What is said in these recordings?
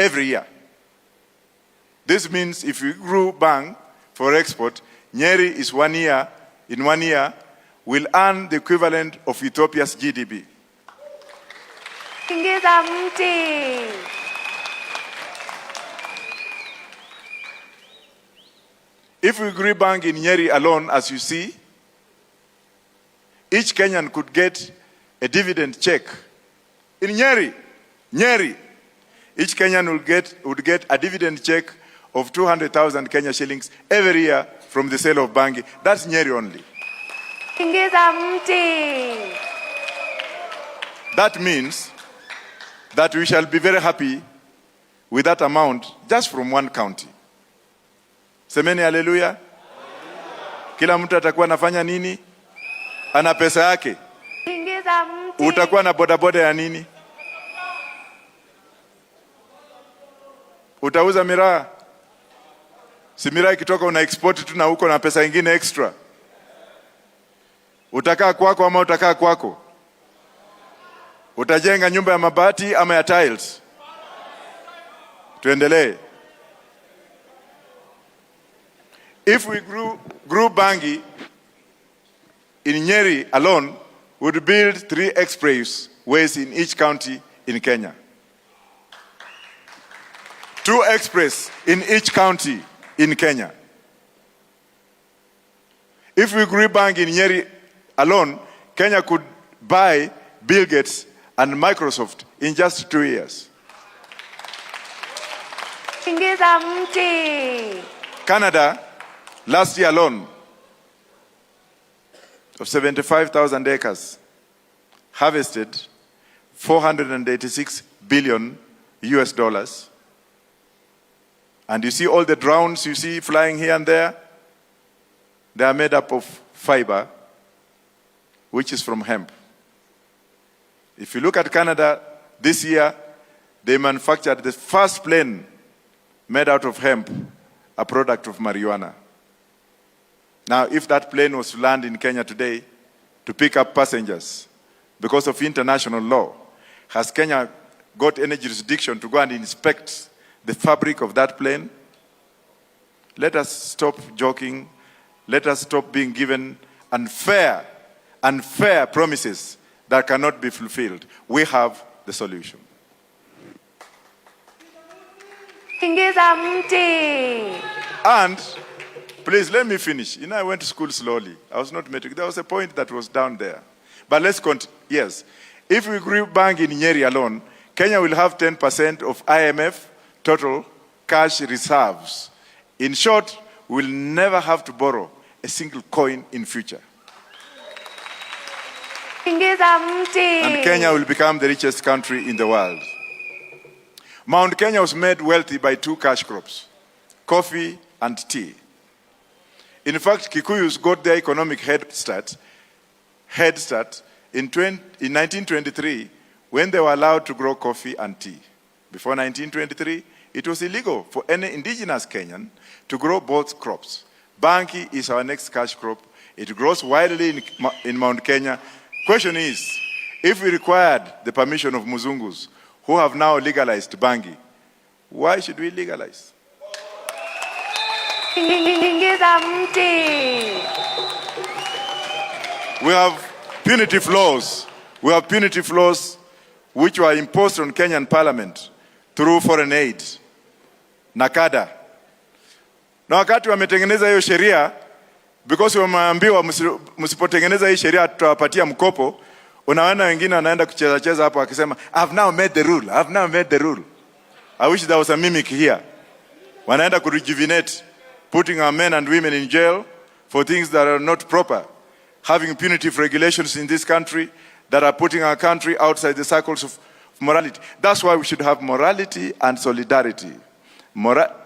every year. This means if we grew bang for export, Nyeri is 1 year, in 1 year, will earn the equivalent of Ethiopia's GDP. If we grew bang in Nyeri alone, as you see, each Kenyan could get a dividend check. In Nyeri, each Kenyan would get a dividend check of 200,000 Kenya shillings every year from the sale of bangi. That's Nyeri only. That means that we shall be very happy with that amount just from one county. Semeni haleluya. Kila mtu atakuwa anafanya nini? Ana pesa yake. Utakuwa na bodaboda ya nini? Utauza miraa. Si miraa ikitoka una export tu na huko na pesa nyingine extra. Utakaa kwako ama utakaa kwako? Utajenga nyumba ya mabati ama ya tiles? Tuendelee. If we grew bangi in Nyeri alone, we would build 3 expressways in each county in Kenya. 2 express in each county in Kenya. If we grew bangi in Nyeri alone, Kenya could buy Bill Gates and Microsoft in just 2 years. Canada, last year alone, of 75,000 acres, harvested 486 billion US dollars. And you see all the drones you see flying here and there, they are made up of fiber, which is from hemp. If you look at Canada, this year, they manufactured the first plane made out of hemp, a product of marijuana. Now, if that plane was to land in Kenya today to pick up passengers because of international law, has Kenya got any jurisdiction to go and inspect the fabric of that plane? Let us stop joking. Let us stop being given unfair promises that cannot be fulfilled. We have the solution. And please let me finish. You know, I went to school slowly. I was not metric. There was a point that was down there. But let's continue. Yes. If we grew bang in Nyeri alone, Kenya will have 10% of IMF total cash reserves. In short, we'll never have to borrow a single coin in future. And Kenya will become the richest country in the world. Mount Kenya was made wealthy by 2 cash crops, coffee and tea. In fact, Kikuyus got their economic head start in 1923 when they were allowed to grow coffee and tea. Before 1923, it was illegal for any indigenous Kenyan to grow both crops. Bangi is our next cash crop. It grows widely in Mount Kenya. Question is, if we required the permission of Muzungus, who have now legalized bangi, why should we legalize? We have punitive laws. We have punitive laws which were imposed on Kenyan parliament through foreign aid, nakada. Na wakati wametengeneza hiyo sheria, because wameambiwa msipotengeneza hii sheria tutawapatia mkopo, unaona wengine wanaenda kucheza hapo akisema I've now made the rule. I've now made the rule. I wish there was a mimic here. Wanaenda ku rejuvenate, putting our men and women in jail for things that are not proper, having punitive regulations in this country that are putting our country outside the circles of morality. That's why we should have morality and solidarity.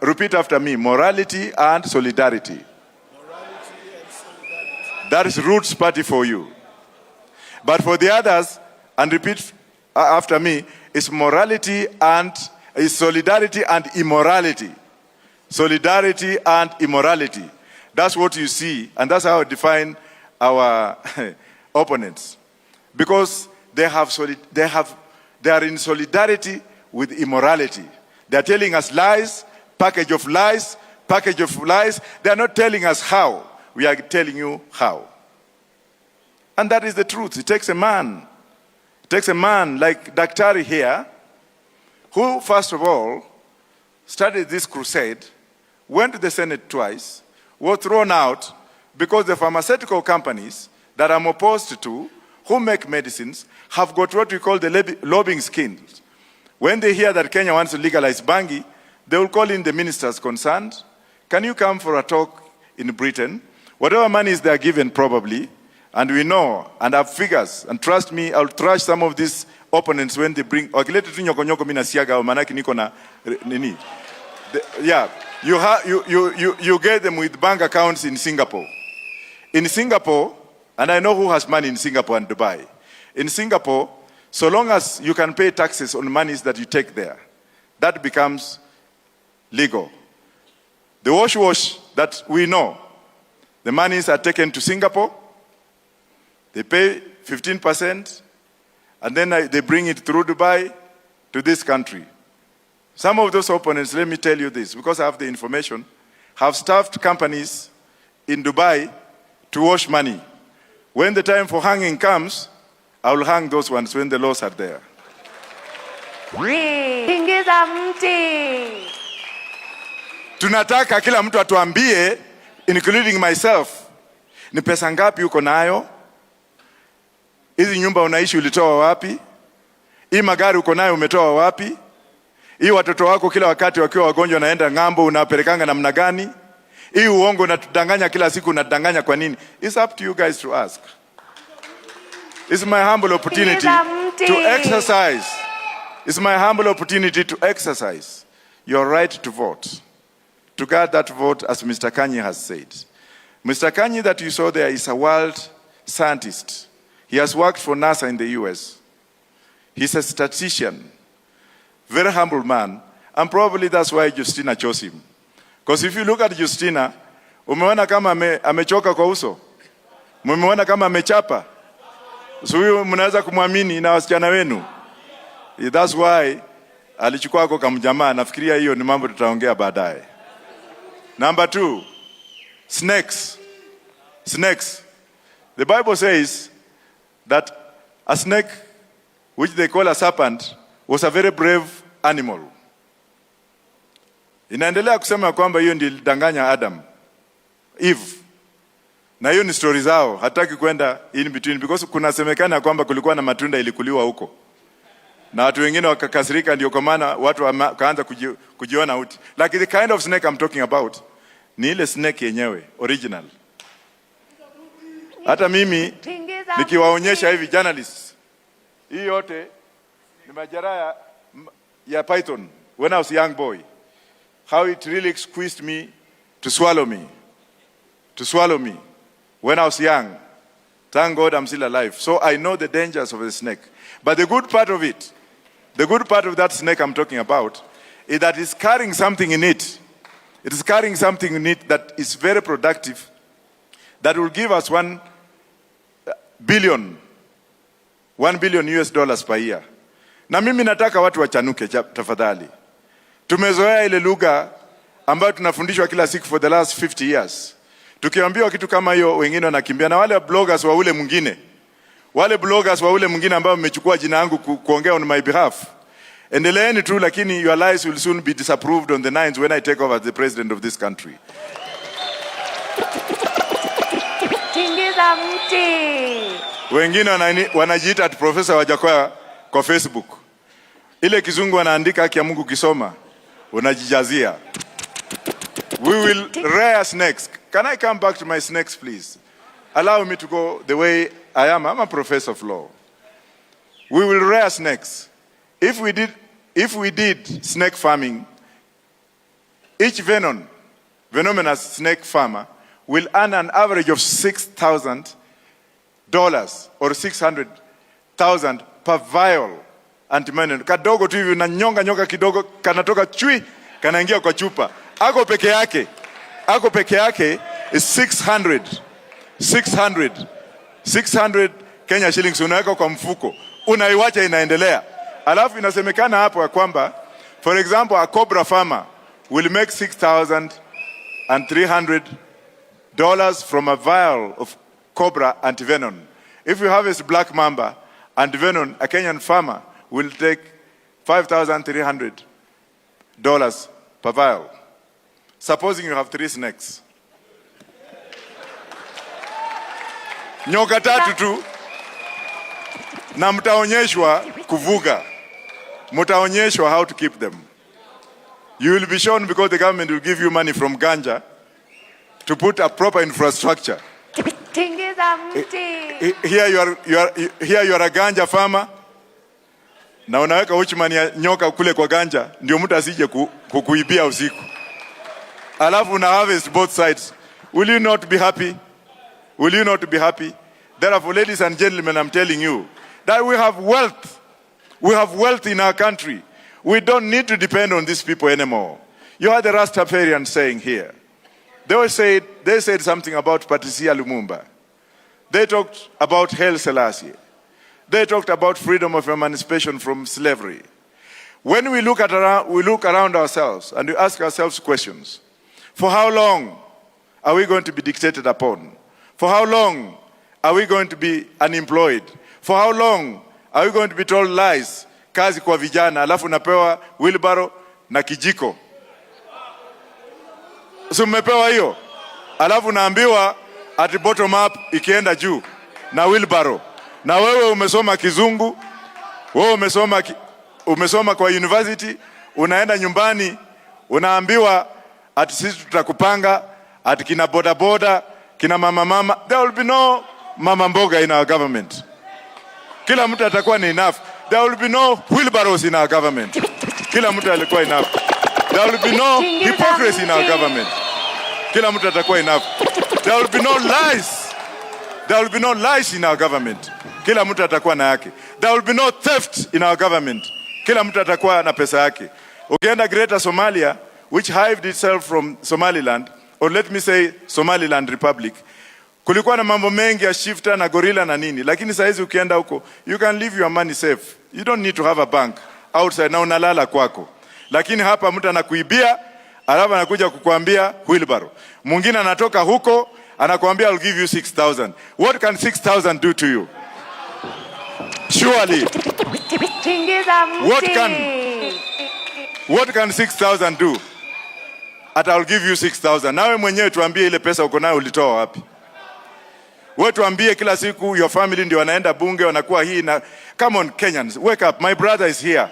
Repeat after me, morality and solidarity. That is Roots Party for you. But for the others, and repeat after me, is morality and is solidarity and immorality. Solidarity and immorality. That's what you see, and that's how I define our opponents. Because they are in solidarity with immorality. They are telling us lies, package of lies, package of lies. They are not telling us how. We are telling you how. And that is the truth. It takes a man. It takes a man like Daktari here, who, first of all, started this crusade, went to the Senate twice, was thrown out because the pharmaceutical companies that I'm opposed to, who make medicines, have got what we call the lobbying skills. When they hear that Kenya wants to legalize bangi, they will call in the ministers concerned. Can you come for a talk in Britain? Whatever monies they are given probably, and we know, and have figures, and trust me, I'll trash some of these opponents when they bring, yeah, you get them with bank accounts in Singapore. In Singapore, and I know who has money in Singapore and Dubai. In Singapore, so long as you can pay taxes on monies that you take there, that becomes legal. The wash that we know, the monies are taken to Singapore, they pay 15%, and then they bring it through Dubai to this country. Some of those opponents, let me tell you this, because I have the information, have staffed companies in Dubai to wash money. When the time for hanging comes, I will hang those ones when the laws are there. Tunataka kila mtu atuambie, including myself, ni pesa ngapi uko nayo? Hizi nyumba unaishi ulitoa wapi? Hii magari uko nayo umetoa wapi? Hii watoto wako kila wakati wakiwa wagonjwa naenda ngambo unapelekanga namna gani? Hii uongo unatudanganya kila siku unatudanganya kwa nini? It's up to you guys to ask. It's my humble opportunity to exercise. It's my humble opportunity to exercise your right to vote. To guard that vote, as Mr. Kanyi has said. Mr. Kanyi that you saw there is a world scientist. He has worked for NASA in the US. He's a statistician. Very humble man. And probably that's why Justina chose him. Because if you look at Justina, umeona kama amechoka kwa uso. Umeona kama amechapa. So huyo mnaweza kumwamini na wasichana wenu. That's why alichukua kwa kamjamaa. Nafikiria hiyo ni mambo tutaongea baadaye. Number 2, snakes. Snakes. The Bible says that a snake, which they call a serpent, was a very brave animal. Inaendelea kusema kwamba hiyo ndiyo ilidanganya Adam, Eve. Na hiyo ni story zao, hataki kwenda in between because kuna semekana kwamba kulikuwa na matunda ilikuliwa huko. Na watu wengine wakakasirika ndio kwa maana watu wakaanza kujiona uti. Like the kind of snake I'm talking about, ni ile snake yenyewe, original. Hata mimi nikiwaonyesha hivi journalists, hii yote ni majeraha ya python when I was a young boy. How it really squeezed me to swallow me. To swallow me when I was young. Thank God I'm still alive. So I know the dangers of the snake. But the good part of it, the good part of that snake I'm talking about, is that it's carrying something in it. It is carrying something in it that is very productive, that will give us $1 billion US dollars per year. Na mimi nataka watu wachanuke tafadhali. Tumezoea ile lugha ambayo tunafundishwa kila siku for the last 50 years. Tukiambiwa kitu kama hiyo wengine wanakimbia, na wale bloggers wa ule mwingine. Wale bloggers wa ule mwingine ambao mmechukua jina yangu kuongea on my behalf. Endeleeni tu, lakini your lies will soon be disapproved on the 9th when I take over as the president of this country. Tingiza mti. Wengine wanajiita ati Professor Wajackoyah kwa Facebook. Ile kizungu wanaandika haki ya Mungu kisoma, unajijazia. We will rear snakes. Can I come back to my snakes, please? Allow me to go the way I am. I'm a professor of law. We will rear snakes. If we did snake farming, each venomous snake farmer will earn an average of $6,000 or $600,000 per vial antivenom. Kadogo tu hivi na nyonga kidogo kanatoka chui kanaingia kwa chupa. Ako peke yake is 600 Kenya shillings unaweka kwa mfuko. Unaiwacha inaendelea. Alafu inasemekana hapo ya kwamba For example, a cobra farmer will make $6,300 from a vial of cobra antivenom. If you harvest black mamba antivenom, a Kenyan farmer will take $5,300 per vial. Supposing you have 3 snakes. Nyoka tatu tu, na mtaonyeshwa kuvuga. Mtaonyeshwa how to keep them. You will be shown because the government will give you money from Ganja to put a proper infrastructure. Here you are a Ganja farmer. Na unaweka watchman ya nyoka kule kwa Ganja ndio mtu asije kukuibia usiku. Alafu una harvest both sides. Will you not be happy? Will you not be happy? Therefore, ladies and gentlemen, I'm telling you that we have wealth. We have wealth in our country. We don't need to depend on these people anymore. You heard the Rastafarians saying here. They said something about Patricia Lumumba. They talked about Haile Selassie. They talked about freedom of emancipation from slavery. When we look around ourselves and we ask ourselves questions, for how long are we going to be dictated upon? For how long are we going to be unemployed? For how long are we going to be told lies? Kazi kwa vijana, alafu napewa wheelbarrow na kijiko. So mmepewa hiyo. Alafu naambiwa at bottom up ikienda juu na wheelbarrow. Na wewe umesoma kizungu, wewe umesoma kwa university, unaenda nyumbani, unaambiwa ati sisi tutakupanga, ati kina boda boda, kina mama. There will be no mama mboga in our government. Kila mtu atakuwa ni enough. There will be no wheelbarrows in our government. Kila mtu alikuwa enough. There will be no hypocrisy in our government. Kila mtu atakuwa enough. There will be no lies. There will be no lies in our government. Kila mtu atakuwa na yake. There will be no theft in our government. Kila mtu atakuwa na pesa yake. Ukienda Greater Somalia, which hived itself from Somaliland, or let me say Somaliland Republic, kulikuwa na mambo mengi ya shifter na gorilla na nini, lakini saizi ukienda huko, you can leave your money safe. You don't need to have a bank outside na unalala kwako. Lakini hapa mtu anakuibia, alafu anakuja kukuambia wheelbarrow. Mwingine anatoka huko, anakuambia I'll give you 6,000. What can 6,000 do to you? Surely. What can 6,000 do? I'll give you 6,000. Nawe mwenyewe tuambie ile pesa uko nayo ulitoa wapi? Wewe tuambie kila siku your family ndio wanaenda bunge wanakuwa hii na come on Kenyans, wake up. My brother is here.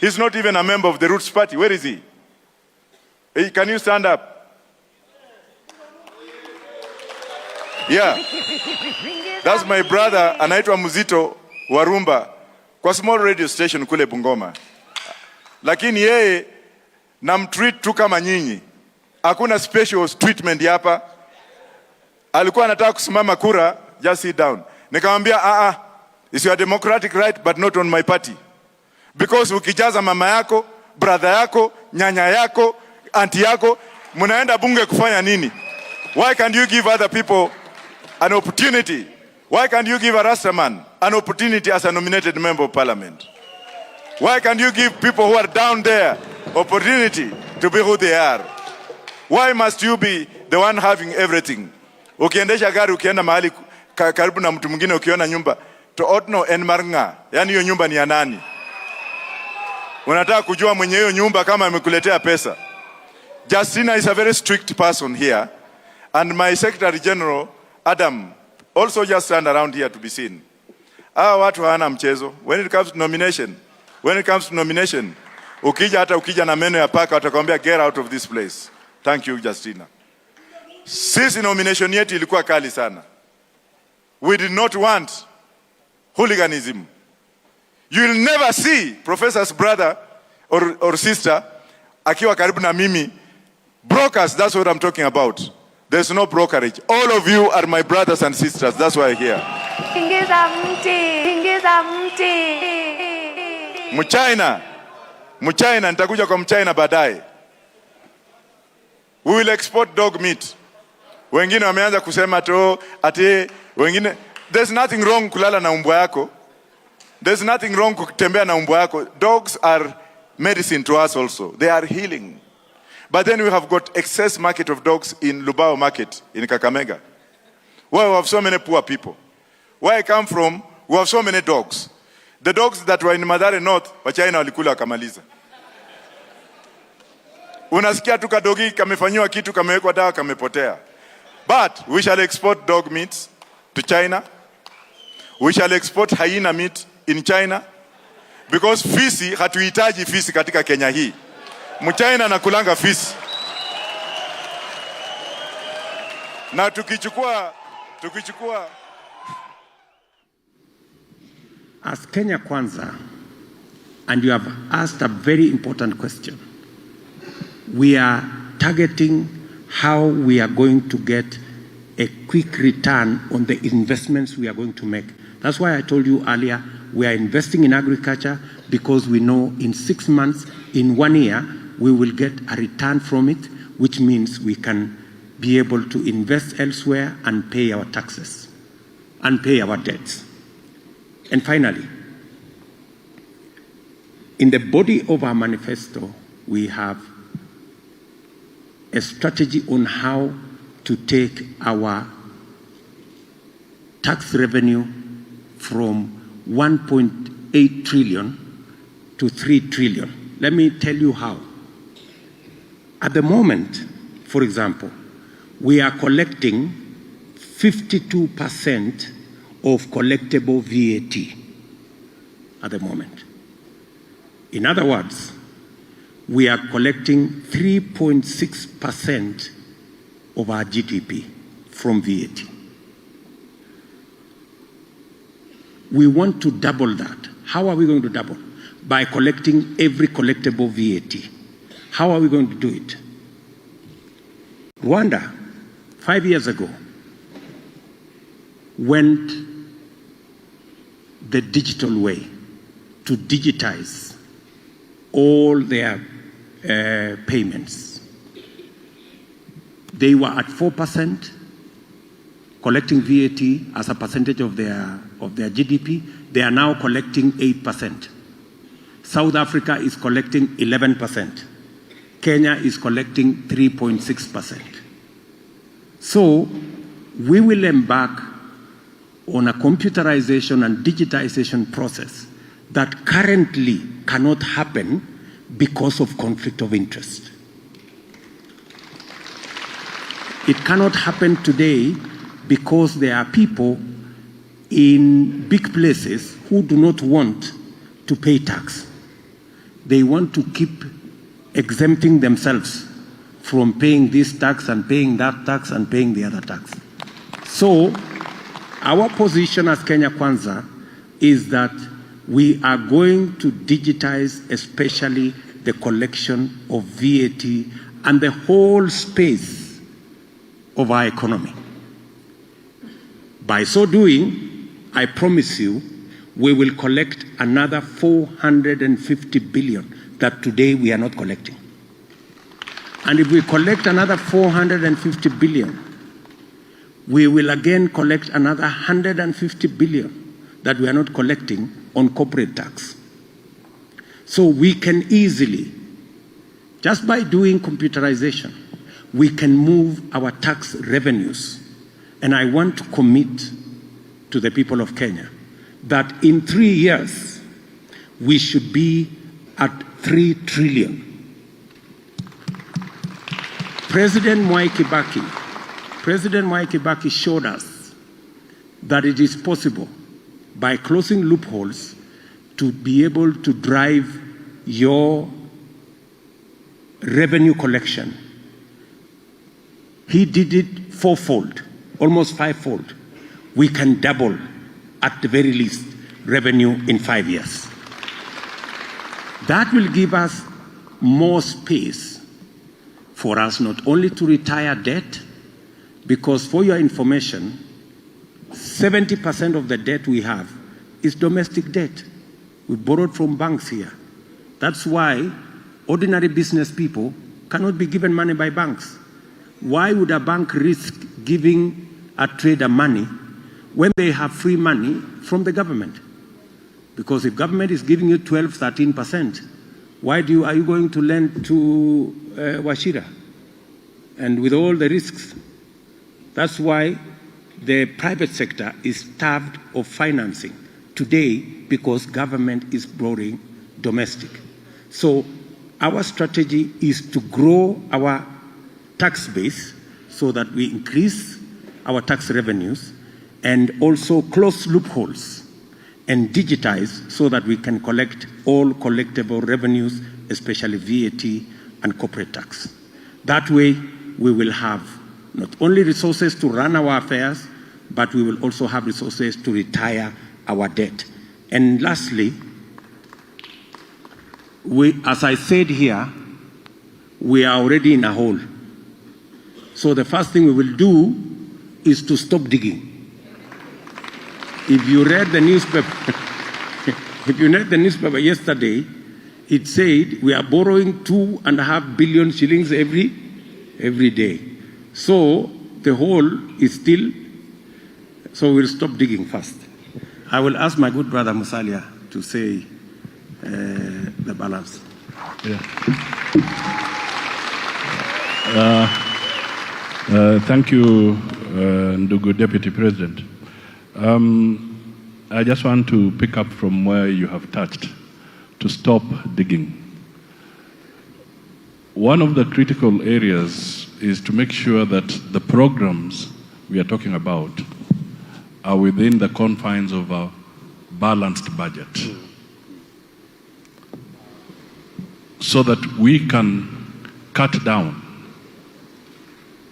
He's not even a member of the Roots Party. Where is he? Hey, can you stand up? Yeah. That's my brother, anaitwa Muzito Warumba kwa small radio station kule Bungoma. Lakini yeye namtreat tu kama nyinyi. Hakuna special treatment hapa. Alikuwa anataka kusimama kura, just sit down. Nikamwambia it's your democratic right but not on my party. Because ukijaza mama yako, brother yako, nyanya yako, auntie yako, mnaenda bunge kufanya nini? Why can't you give other people an opportunity? Why can't you give a Rastaman an opportunity as a nominated member of parliament? Why can't you give people who are down there opportunity to be who they are? Why must you be the one having everything? Ukiendesha gari ukienda mahali karibu na mtu mwingine ukiona nyumba to otno en marnga, yani hiyo nyumba ni ya nani? Unataka kujua mwenye hiyo nyumba kama amekuletea pesa. Justina is a very strict person here, and my Secretary General Adam also just stand around here to be seen. Watu hawana mchezo. When it comes to nomination, ukija na meno ya paka watakwambia get out of this place. Thank you, Justina. Sisi nomination yetu ilikuwa kali sana. We did not want hooliganism. You will never see Professor's brother or sister akiwa karibu na mimi. Brokers, that's what I'm talking about. There's no brokerage. All of you are my brothers and sisters. That's why I'm here. Mchina, nitakuja kwa Mchina baadaye. We will export dog meat. Wengine wameanza kusema to ati wengine, there's nothing wrong kulala na umbwa yako. There's nothing wrong kutembea na umbwa yako. Dogs are medicine to us also. They are healing. But then we have got excess market of dogs in Lubao market in Kakamega, where we have so many poor people. Where I come from, we have so many dogs. The dogs that were in Mathare North, waChina walikula wakamaliza. Unasikia tu kadogi kamefanywa kitu, kamewekwa dawa, kamepotea. But we shall export dog meat to China. We shall export hyena meat in China. Because fisi, hatuhitaji fisi katika Kenya hii. Mchina anakulanga fisi. Na tukichukua As Kenya Kwanza, and you have asked a very important question. We are targeting how we are going to get a quick return on the investments we are going to make. That's why I told you earlier, we are investing in agriculture because we know in 6 months, in 1 year, we will get a return from it, which means we can be able to invest elsewhere and pay our taxes and pay our debts. And finally, in the body of our manifesto, we have a strategy on how to take our tax revenue from 1.8 trillion to 3 trillion. Let me tell you how. At the moment, for example, we are collecting 52% of collectible VAT at the moment. In other words, we are collecting 3.6% of our GDP from VAT. We want to double that. How are we going to double? By collecting every collectible VAT. How are we going to do it? Rwanda, 5 years ago, went the digital way to digitize all their payments. They were at 4%, collecting VAT as a percentage of their GDP. They are now collecting 8%. South Africa is collecting 11%. Kenya is collecting 3.6%. So we will embark on a computerization and digitization process that currently cannot happen because of conflict of interest. It cannot happen today because there are people in big places who do not want to pay tax. They want to keep exempting themselves from paying this tax and paying that tax and paying the other tax. So our position as Kenya Kwanza is that we are going to digitize especially the collection of VAT and the whole space of our economy. By so doing, I promise you, we will collect another 450 billion that today we are not collecting. And if we collect another 450 billion, we will again collect another 150 billion that we are not collecting on corporate tax. So we can easily, just by doing computerization, we can move our tax revenues. And I want to commit to the people of Kenya that in 3 years, we should be at 3 trillion. President Mwai Kibaki showed us that it is possible by closing loopholes to be able to drive your revenue collection. He did it fourfold, almost fivefold. We can double, at the very least, revenue in 5 years. That will give us more space for us not only to retire debt, because for your information, 70% of the debt we have is domestic debt. We borrowed from banks here. That's why ordinary business people cannot be given money by banks. Why would a bank risk giving a trader money when they have free money from the government? Because if government is giving you 12, 13%, Why are you going to lend to waChina? And with all the risks. That's why the private sector is starved of financing today because government is borrowing domestic. So our strategy is to grow our tax base so that we increase our tax revenues and also close loopholes and digitize so that we can collect all collectible revenues, especially VAT and corporate tax. That way, we will have not only resources to run our affairs, but we will also have resources to retire our debt. And lastly, as I said here, we are already in a hole. So the first thing we will do is to stop digging. If you read the newspaper, yesterday, it said we are borrowing 2.5 billion shillings every day. So the hole is still, so we'll stop digging first. I will ask my good brother Musalia to say the balance. Yeah. Thank you, Ndugu Deputy President. I just want to pick up from where you have touched, to stop digging. One of the critical areas is to make sure that the programs we are talking about are within the confines of a balanced budget, so that we can cut down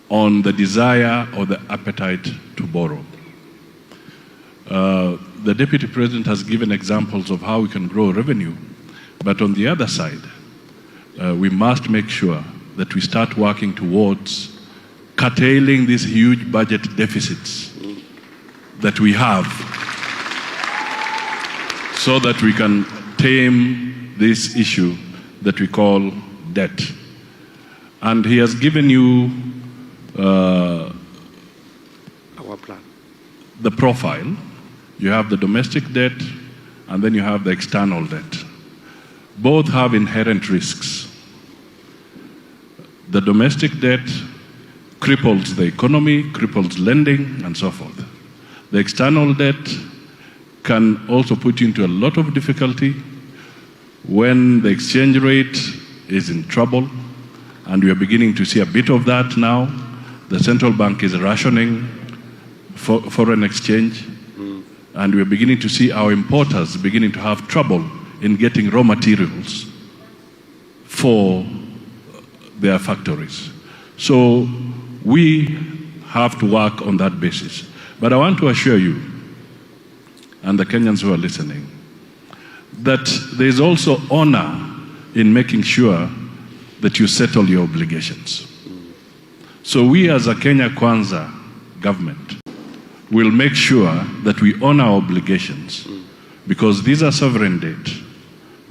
on the desire or the appetite to borrow. The Deputy President has given examples of how we can grow revenue, but on the other side, we must make sure that we start working towards curtailing these huge budget deficits that we have, so that we can tame this issue that we call debt. And he has given you our plan, the profile. You have the domestic debt, and then you have the external debt. Both have inherent risks. The domestic debt cripples the economy, cripples lending, and so forth. The external debt can also put you into a lot of difficulty when the exchange rate is in trouble, and we are beginning to see a bit of that now. The central bank is rationing foreign exchange, and we are beginning to see our importers beginning to have trouble in getting raw materials for their factories. So we have to work on that basis. But I want to assure you, and the Kenyans who are listening, that there is also honor in making sure that you settle your obligations. So we as a Kenya Kwanza government will make sure that we honor our obligations, because these are sovereign debt.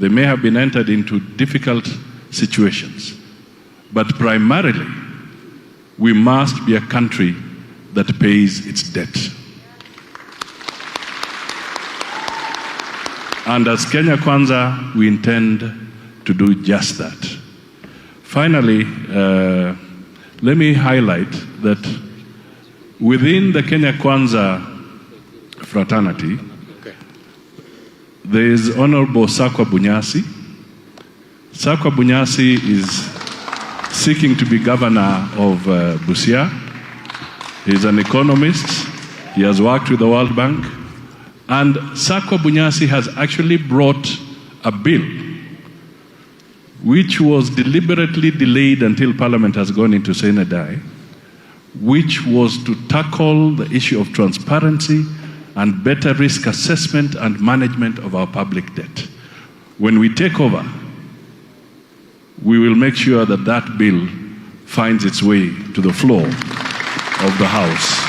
They may have been entered into difficult situations, but primarily we must be a country that pays its debt. And as Kenya Kwanza, we intend to do just that. Finally, let me highlight that within the Kenya Kwanza fraternity, there is Honorable Sakwa Bunyasi. Sakwa Bunyasi is seeking to be governor of Busia. He's an economist. He has worked with the World Bank. And Sakwa Bunyasi has actually brought a bill which was deliberately delayed until Parliament has gone into Sine Die, which was to tackle the issue of transparency and better risk assessment and management of our public debt. When we take over, we will make sure that that bill finds its way to the floor of the House.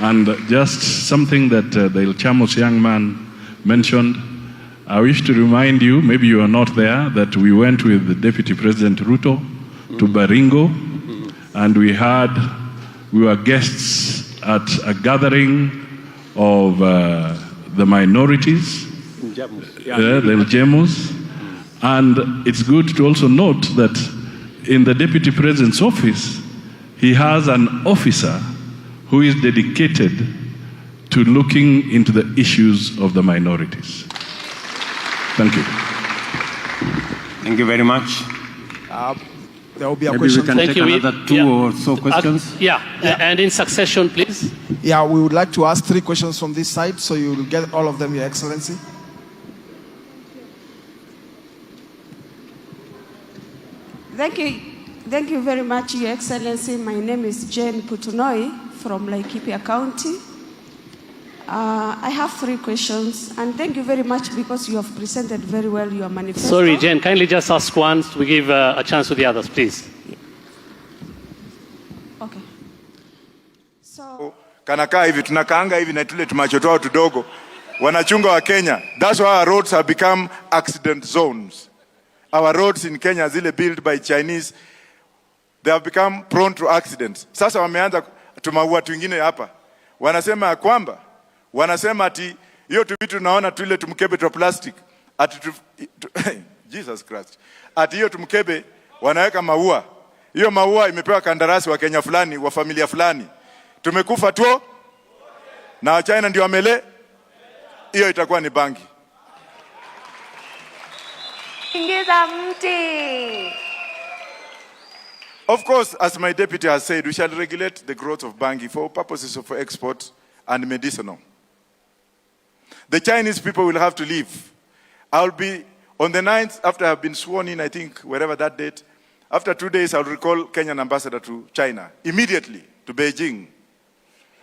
And just something that the Il Chamos young man mentioned, I wish to remind you, maybe you are not there, that we went with the Deputy President Ruto to Baringo, and we were guests at a gathering of the minorities, the Jemos, And it's good to also note that in the Deputy President's office, he has an officer who is dedicated to looking into the issues of the minorities. Thank you. Thank you very much. There will be a Maybe question. we can take another two or so questions. And in succession, please. Yeah, we would like to ask 3 questions from this side, so you will get all of them, Your Excellency. Thank you very much, Your Excellency. My name is Jane Putunoi from Laikipia County. I have 3 questions, and thank you very much because you have presented very well your manifesto. Sorry, Jane, kindly just ask once. We give a chance to the others, please. Okay. So, Kanakaa hivi tunakaanga hivi na tule tumachotoa tudogo wanachunga wa Kenya. That's why our roads have become accident zones. Our roads in Kenya, zile built by Chinese, they have become prone to accidents. Sasa wameanza tumaua watu wengine hapa. Wanasema ya kwamba wanasema ati hiyo tu vitu naona tu ile tumkebe tu plastic ati Jesus Christ. Ati hiyo tumkebe wanaweka maua. Hiyo maua imepewa kandarasi wa Kenya fulani, wa familia fulani. Tumekufa tu na wa China ndio wamele. Hiyo itakuwa ni bangi. Ingiza mti. Of course, as my deputy has said, we shall regulate the growth of bangi for purposes of export and medicinal. The Chinese people will have to leave. I'll be on the 9th, after I have been sworn in, I think, wherever that date. After 2 days, I'll recall Kenyan ambassador to China, immediately to Beijing.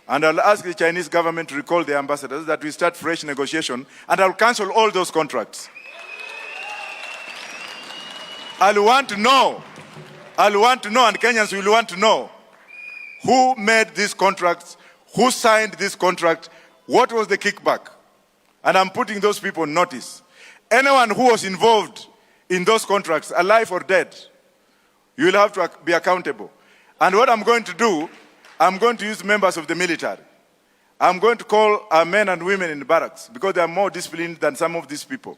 And I'll ask the Chinese government to recall the ambassadors that we start fresh negotiation, and I'll cancel all those contracts. I'll want to know, and Kenyans will want to know, who made these contracts, who signed this contract, what was the kickback? And I'm putting those people on notice. Anyone who was involved in those contracts, alive or dead, you will have to be accountable. And what I'm going to do, I'm going to use members of the military. I'm going to call our men and women in the barracks because they are more disciplined than some of these people.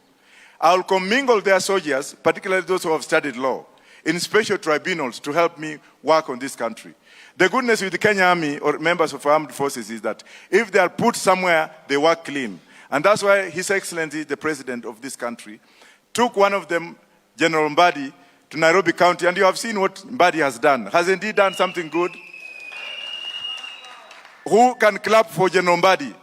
I'll commingle their soldiers, particularly those who have studied law, in special tribunals to help me work on this country. The goodness with the Kenya Army or members of armed forces is that if they are put somewhere, they work clean. And that's why His Excellency, the President of this country, took one of them, General Mbadi, to Nairobi County. And you have seen what Mbadi has done. Hasn't he done something good? Who can clap for General Mbadi?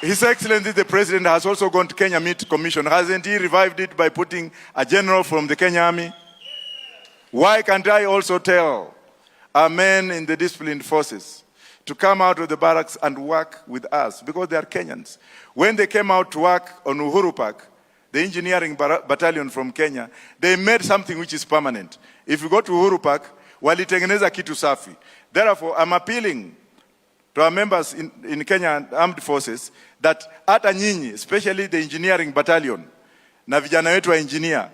His Excellency, the President, has also gone to Kenya Meat Commission. Hasn't he revived it by putting a general from the Kenya Army? Why can't I also tell our men in the disciplined forces to come out of the barracks and work with us? Because they are Kenyans. When they came out to work on Uhuru Park, the engineering battalion from Kenya, they made something which is permanent. If you go to Uhuru Park, walitengeneza kitu safi. Therefore, I'm appealing to our members in Kenya Armed Forces that hata nyinyi, especially the engineering battalion, na vijana wetu wa engineer,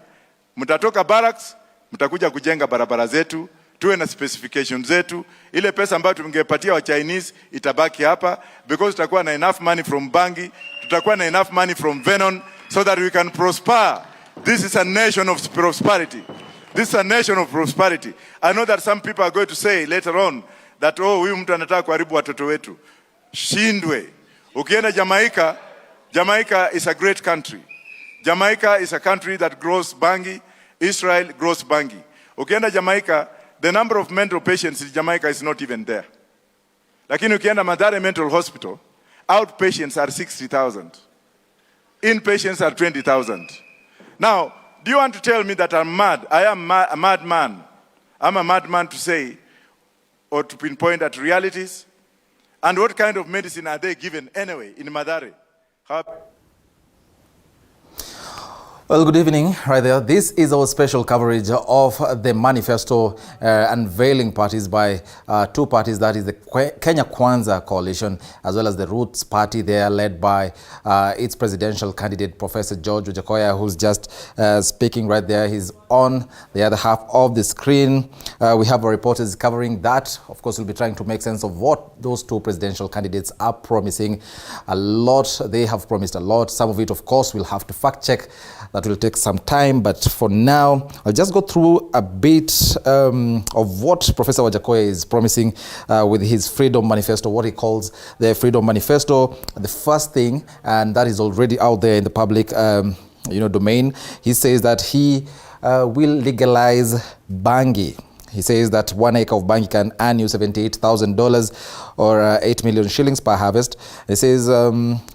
mtatoka barracks, mtakuja kujenga barabara zetu, tuwe na specifications zetu. Ile pesa ambayo tungepatia wa Chinese itabaki hapa because tutakuwa na enough money from bangi, tutakuwa na enough money from venom so that we can prosper. This is a nation of prosperity. This is a nation of prosperity. I know that some people are going to say later on that, oh, huyu mtu anataka kuharibu watoto wetu. Shindwe. Ukienda Jamaica, Jamaica is a great country. Jamaica is a country that grows bangi. Israel grows bangi. Ukienda Jamaica, the number of mental patients in Jamaica is not even there. Lakini ukienda Mathare Mental Hospital, outpatients are 60,000. Inpatients are 20,000. Now, do you want to tell me that I'm mad? I am a madman. I'm a madman to say or to pinpoint at realities. And what kind of medicine are they given anyway in Mathare? Well, good evening, right there. This is our special coverage of the manifesto unveiling parties by 2 parties, that is the Kenya Kwanza coalition as well as the Roots party. They are led by its presidential candidate, Professor George Wajackoyah, who's just speaking right there. He's on the other half of the screen. We have our reporters covering that. Of course, we'll be trying to make sense of what those two presidential candidates are promising. A lot, they have promised a lot. Some of it, of course, we'll have to fact check. That will take some time, but for now, I'll just go through a bit of what Professor Wajackoyah is promising with his Freedom Manifesto, what he calls the Freedom Manifesto. The first thing, and that is already out there in the public domain, he says that he will legalize bangi. He says that 1 acre of bangi can earn you $78,000 or 8 million shillings per harvest. He says, I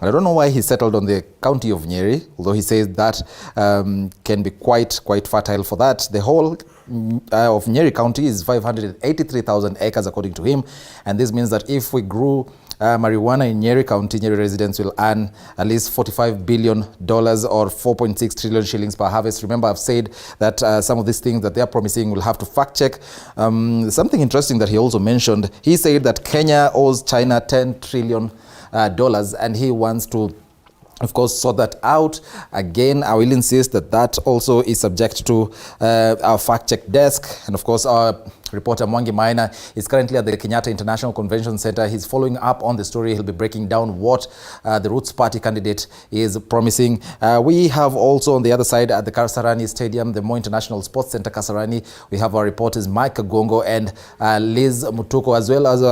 don't know why he settled on the county of Nyeri, although he says that can be quite fertile for that. The whole of Nyeri County is 583,000 acres according to him. And this means that if we grew marijuana in Nyeri County, Nyeri residents will earn at least $45 billion or 4.6 trillion shillings per harvest. Remember, I've said that some of these things that they're promising will have to fact check. Something interesting that he also mentioned, he said that Kenya owes China $10 trillion and he wants to, of course, sort that out. Again, I will insist that that also is subject to our fact-check desk. And of course, our reporter Mwangi Maina is currently at the Kenyatta International Convention Center. He's following up on the story. He'll be breaking down what the Roots Party candidate is promising. We have also on the other side at the Kasarani Stadium, the Moi International Sports Center Kasarani, we have our reporters Mike Gongo and Liz Mutuko, as well as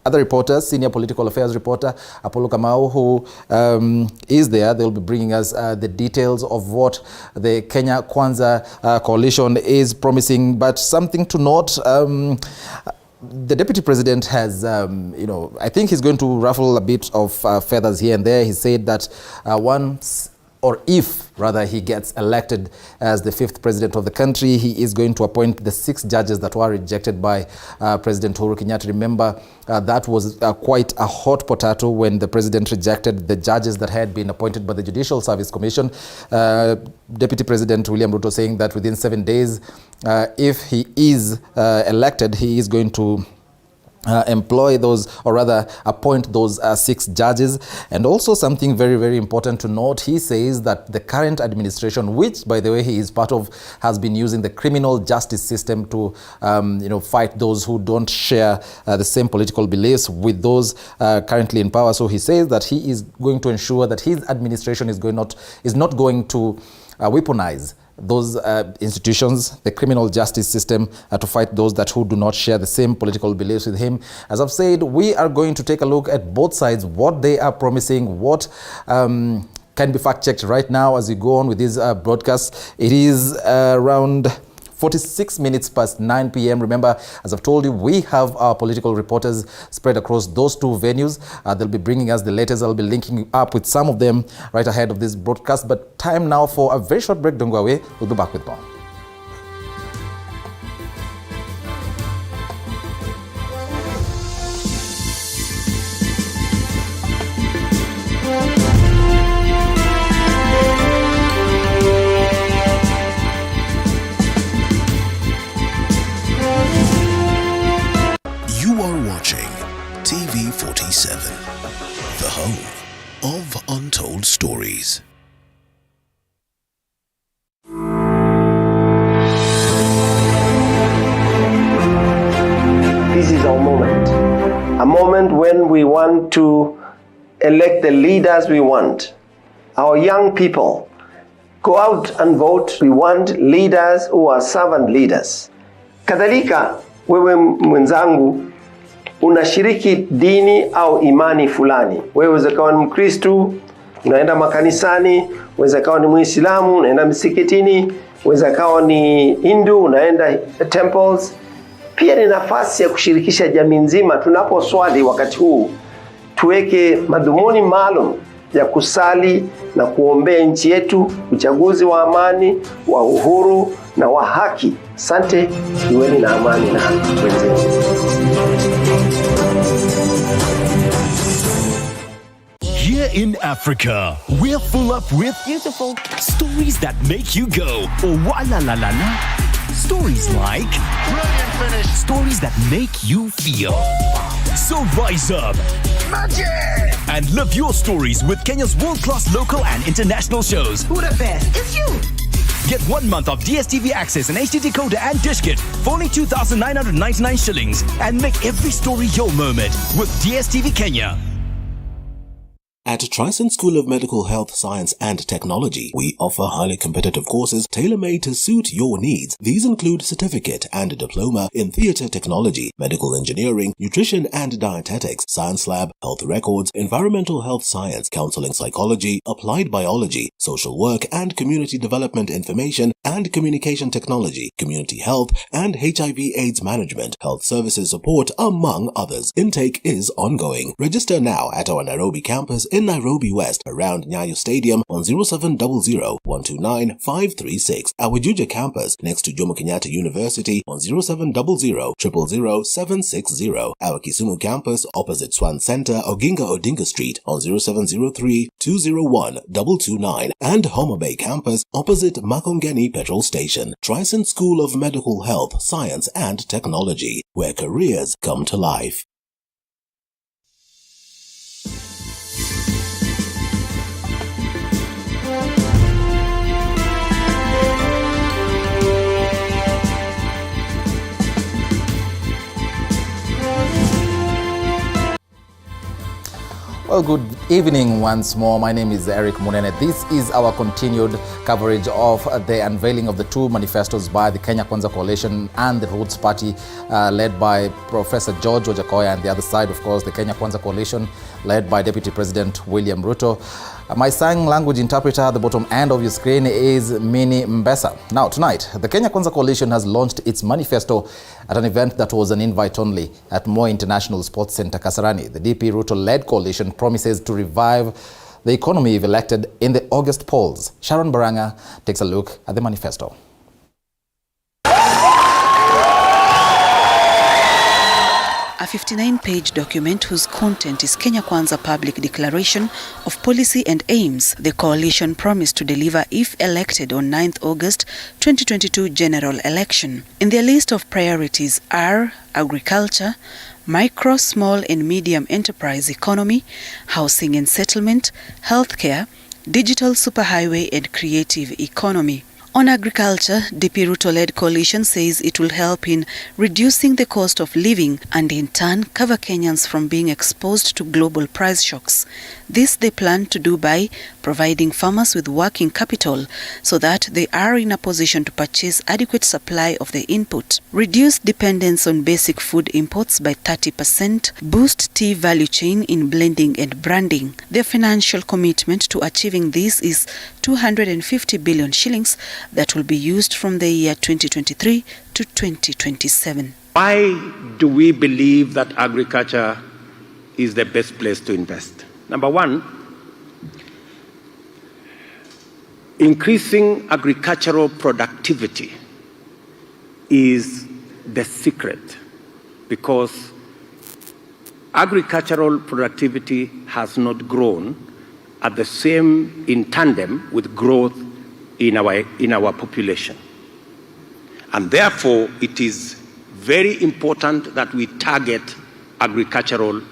other reporters, senior political affairs reporter Apollo Kamau, who is there. They'll be bringing us the details of what the Kenya Kwanza coalition is promising. But something to note, the deputy president has, I think he's going to ruffle a bit of feathers here and there. He said that once, or if rather he gets elected as the 5th president of the country, he is going to appoint the 6 judges that were rejected by President Uhuru Kenyatta. Remember, that was quite a hot potato when the president rejected the judges that had been appointed by the Judicial Service Commission. Deputy President William Ruto saying that within 7 days, if he is elected, he is going to employ those, or rather appoint those 6 judges. And also something very, very important to note, he says that the current administration, which by the way he is part of, has been using the criminal justice system to fight those who don't share the same political beliefs with those currently in power. So he says that he is going to ensure that his administration is not going to weaponize those institutions, the criminal justice system, to fight those who do not share the same political beliefs with him. As I've said, we are going to take a look at both sides, what they are promising, what can be fact-checked right now as we go on with this broadcast. It is around 46 minutes past 9 p.m. Remember, as I've told you, we have our political reporters spread across those 2 venues. They'll be bringing us the latest. I'll be linking up with some of them right ahead of this broadcast. But time now for a very short break. Don't go away. We'll be back with more. The home of untold stories. This is our moment. A moment when we want to elect the leaders we want. Our young people, go out and vote. We want leaders who are servant leaders. Kadhalika, wewe mwenzangu, unashiriki dini au imani fulani. Wewe waweza kuwa ni Mkristo, unaenda makanisani, waweza kuwa ni Muislamu, unaenda msikitini, waweza kuwa ni Hindu, unaenda temples. Pia ni nafasi ya kushirikisha jamii nzima. Tunaposwali wakati huu, tuweke madhumuni maalum ya kusali na kuombea nchi yetu, uchaguzi wa amani, wa uhuru na wa haki. Asante, iweni na amani na wenzenu. Here in Africa, we're full up with beautiful stories that make you go, oh, wa la la la la. Stories like brilliant finish. Stories that make you feel. So rise up, magic, and live your stories with Kenya's world-class local and international shows. Who the best? It's you. Get 1 month of DSTV access and HD decoder and dish kit for only 2,999 shillings and make every story your moment with DSTV Kenya. At Tryson School of Medical Health, Science and Technology, we offer highly competitive courses tailor-made to suit your needs. These include certificate and diploma in theatre technology, medical engineering, nutrition and dietetics, science lab, health records, environmental health science, counseling psychology, applied biology, social work and community development information and communication technology, community health and HIV/AIDS management, health services support, among others. Intake is ongoing. Register now at our Nairobi campus in Nairobi West, around Nyayo Stadium on 0700-129-536. Our Juja campus next to Jomo Kenyatta University on 0700-000-760. Our Kisumu campus opposite Swan Center, Oginga Odinga Street on 0703-201-229. And Homa Bay campus opposite Makongeni Petrol Station. Tryson School of Medical Health, Science and Technology, where careers come to life. Well, good evening once more. My name is Eric Munene. This is our continued coverage of the unveiling of the two manifestos by the Kenya Kwanza Coalition and the Roots Party, led by Professor George Wajackoyah, and the other side, of course, the Kenya Kwanza Coalition, led by Deputy President William Ruto. My sign language interpreter at the bottom end of your screen is Mini Mbesa. Now, tonight, the Kenya Kwanza Coalition has launched its manifesto at an event that was an invite only at Moi International Sports Center, Kasarani. The DP Ruto-led coalition promises to revive the economy if elected in the August polls. Sharon Baranga takes a look at the manifesto. A 59-page document whose content is Kenya Kwanza Public Declaration of Policy and Aims the coalition promised to deliver if elected on 9th August 2022 general election. In their list of priorities are agriculture, micro, small and medium enterprise economy, housing and settlement, healthcare, digital superhighway and creative economy. On agriculture, DP Ruto-led coalition says it will help in reducing the cost of living and in turn cover Kenyans from being exposed to global price shocks. This they plan to do by providing farmers with working capital so that they are in a position to purchase adequate supply of the input, reduce dependence on basic food imports by 30%, boost tea value chain in blending and branding. Their financial commitment to achieving this is 250 billion shillings that will be used from the year 2023 to 2027. Why do we believe that agriculture is the best place to invest? Number one, increasing agricultural productivity is the secret, because agricultural productivity has not grown at the same in tandem with growth in our population. And therefore, it is very important that we target agricultural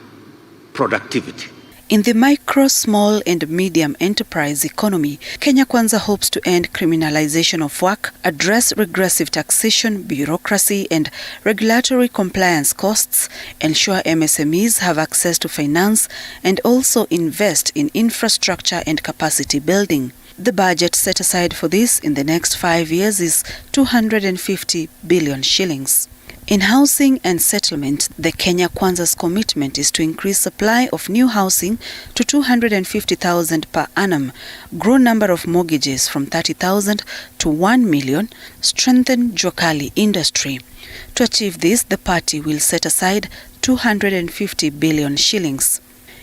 productivity. In the micro, small and medium enterprise economy, Kenya Kwanza hopes to end criminalization of work, address regressive taxation, bureaucracy and regulatory compliance costs, ensure MSMEs have access to finance, and also invest in infrastructure and capacity building. The budget set aside for this in the next 5 years is 250 billion shillings. In housing and settlement, the Kenya Kwanza's commitment is to increase supply of new housing to 250,000 per annum, grow number of mortgages from 30,000 to 1 million, strengthen Jokali industry. To achieve this, the party will set aside 250 billion shillings.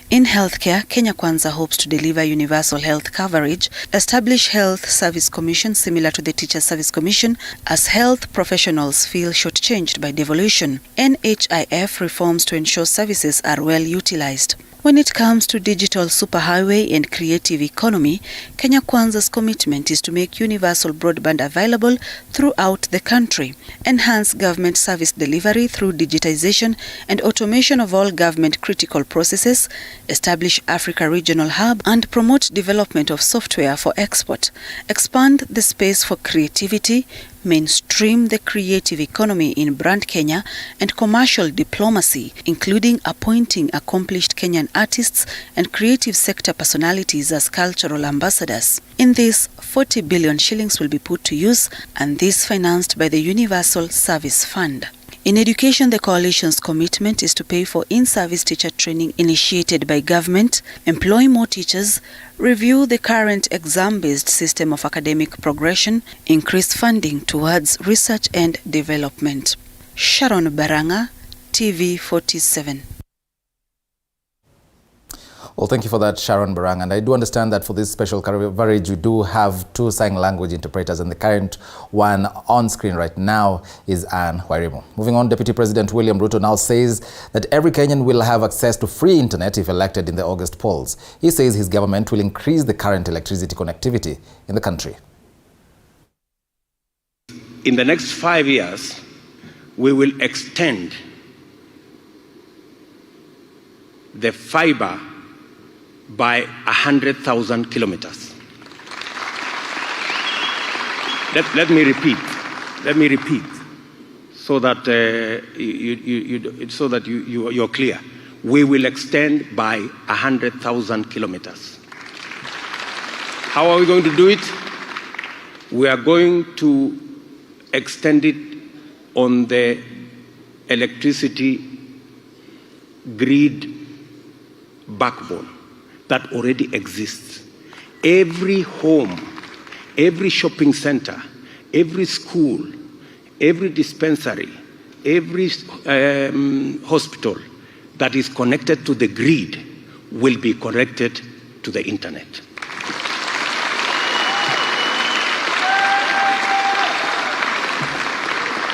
In healthcare, Kenya Kwanza hopes to deliver universal health coverage, establish health service commission similar to the Teacher Service Commission, as health professionals feel shortchanged by devolution, NHIF reforms to ensure services are well utilized. When it comes to digital superhighway and creative economy, Kenya Kwanza's commitment is to make universal broadband available throughout the country, enhance government service delivery through digitization and automation of all government critical processes, establish Africa Regional Hub, and promote development of software for export, expand the space for creativity, mainstream the creative economy in Brand Kenya, and commercial diplomacy, including appointing accomplished Kenyan artists and creative sector personalities as cultural ambassadors. In this, 40 billion shillings will be put to use, and this financed by the Universal Service Fund. In education, the coalition's commitment is to pay for in-service teacher training initiated by government, employ more teachers, review the current exam-based system of academic progression, increase funding towards research and development. Sharon Baranga, TV 47. Well, thank you for that, Sharon Barang. And I do understand that for this special coverage, we do have 2 sign language interpreters, and the current one on screen right now is Anne Wairimu. Moving on, Deputy President William Ruto now says that every Kenyan will have access to free internet if elected in the August polls. He says his government will increase the current electricity connectivity in the country. In the next 5 years, we will extend the fiber by 100,000 kilometers. Let me repeat, so that you're clear. We will extend by 100,000 kilometers. How are we going to do it? We are going to extend it on the electricity grid backbone that already exists. Every home, every shopping center, every school, every dispensary, every hospital that is connected to the grid will be connected to the internet.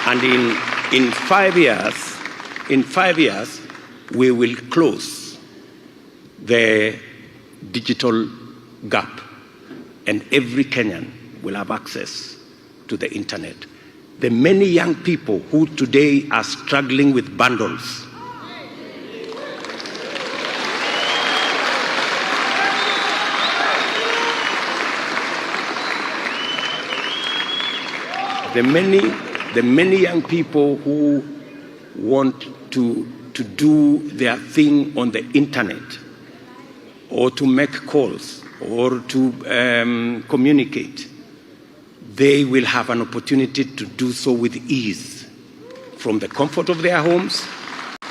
And in 5 years, we will close the digital gap, and every Kenyan will have access to the internet. The many young people who today are struggling with bundles, the many young people who want to do their thing on the internet, or to make calls, or to communicate, they will have an opportunity to do so with ease from the comfort of their homes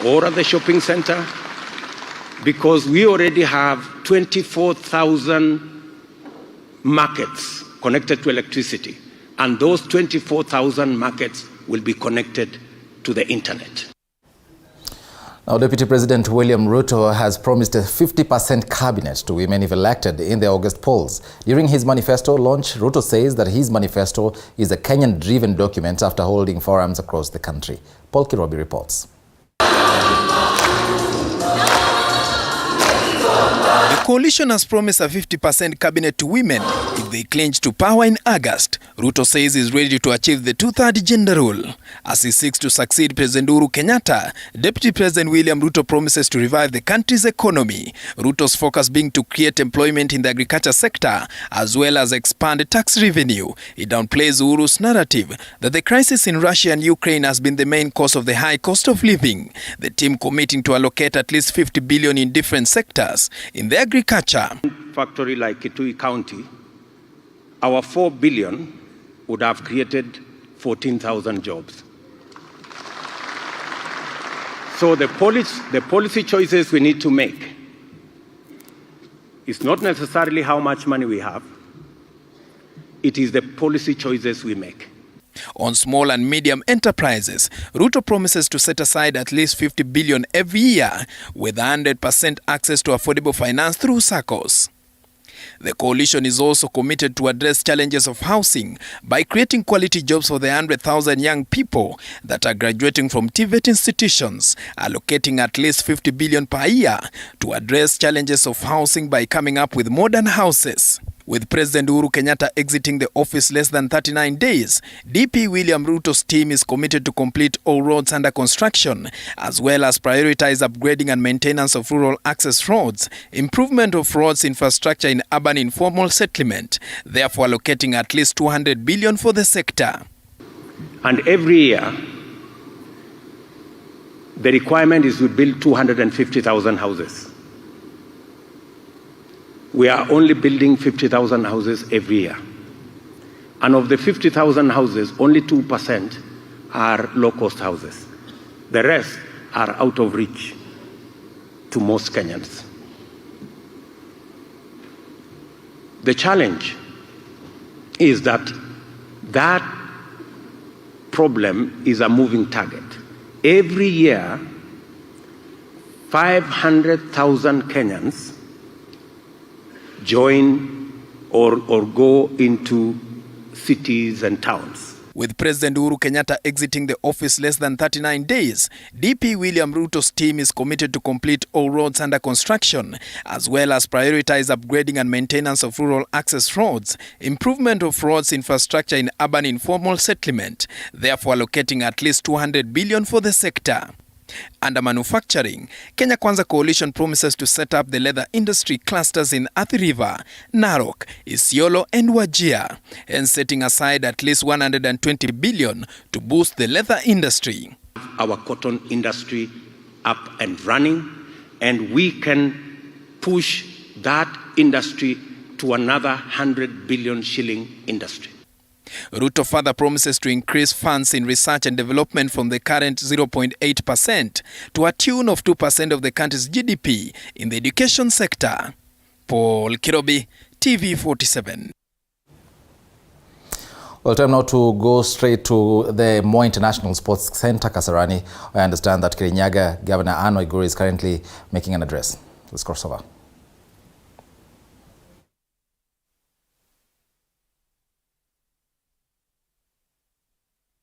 or at the shopping center, because we already have 24,000 markets connected to electricity, and those 24,000 markets will be connected to the internet. Now, Deputy President William Ruto has promised a 50% cabinet to women if elected in the August polls. During his manifesto launch, Ruto says that his manifesto is a Kenyan-driven document after holding forums across the country. Paul Kirobi reports. The coalition has promised a 50% cabinet to women if they clinch to power in August. Ruto says he's ready to achieve the 2/3 gender rule. As he seeks to succeed President Uhuru Kenyatta, Deputy President William Ruto promises to revive the country's economy. Ruto's focus being to create employment in the agriculture sector as well as expand tax revenue. He downplays Uhuru's narrative that the crisis in Russia and Ukraine has been the main cause of the high cost of living. The team committing to allocate at least 50 billion in different sectors. In the agriculture factory like Kitui County, our 4 billion would have created 14,000 jobs. So the policy choices we need to make is not necessarily how much money we have, it is the policy choices we make. On small and medium enterprises, Ruto promises to set aside at least 50 billion every year with 100% access to affordable finance through SACCOs. The coalition is also committed to address challenges of housing by creating quality jobs for the 100,000 young people that are graduating from TVET institutions, allocating at least 50 billion per year to address challenges of housing by coming up with modern houses. With President Uhuru Kenyatta exiting the office less than 39 days, DP William Ruto's team is committed to complete all roads under construction, as well as prioritize upgrading and maintenance of rural access roads, improvement of roads infrastructure in urban informal settlement, therefore allocating at least 200 billion for the sector. And every year, the requirement is to build 250,000 houses. We are only building 50,000 houses every year. And of the 50,000 houses, only 2% are low-cost houses. The rest are out of reach to most Kenyans. The challenge is that that problem is a moving target. Every year, 500,000 Kenyans join or go into cities and towns. With President Uhuru Kenyatta exiting the office less than 39 days, DP William Ruto's team is committed to complete all roads under construction, as well as prioritize upgrading and maintenance of rural access roads, improvement of roads infrastructure in urban informal settlement, therefore allocating at least 200 billion for the sector. Under manufacturing, Kenya Kwanza coalition promises to set up the leather industry clusters in Athi River, Narok, Isiolo and Wajir, and setting aside at least 120 billion to boost the leather industry. Our cotton industry up and running, and we can push that industry to another 100 billion shilling industry. Ruto further promises to increase funds in research and development from the current 0.8% to a tune of 2% of the country's GDP in the education sector. Paul Kirobi, TV47. Well, time now to go straight to the Moi International Sports Center, Kasarani. I understand that Kirinyaga Governor Anne Waiguru is currently making an address. Let's cross over.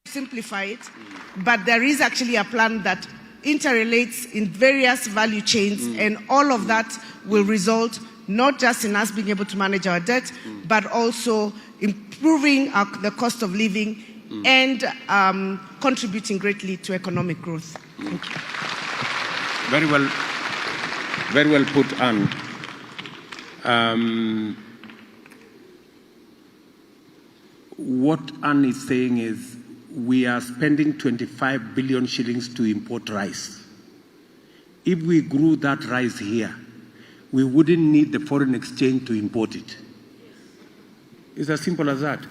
Simplify it, but there is actually a plan that interrelates in various value chains, and all of that will result not just in us being able to manage our debt, but also improving the cost of living and contributing greatly to economic growth. Thank you. Very well put, and what Anne is saying is, we are spending 25 billion shillings to import rice. If we grew that rice here, we wouldn't need the foreign exchange to import it. It's as simple as that.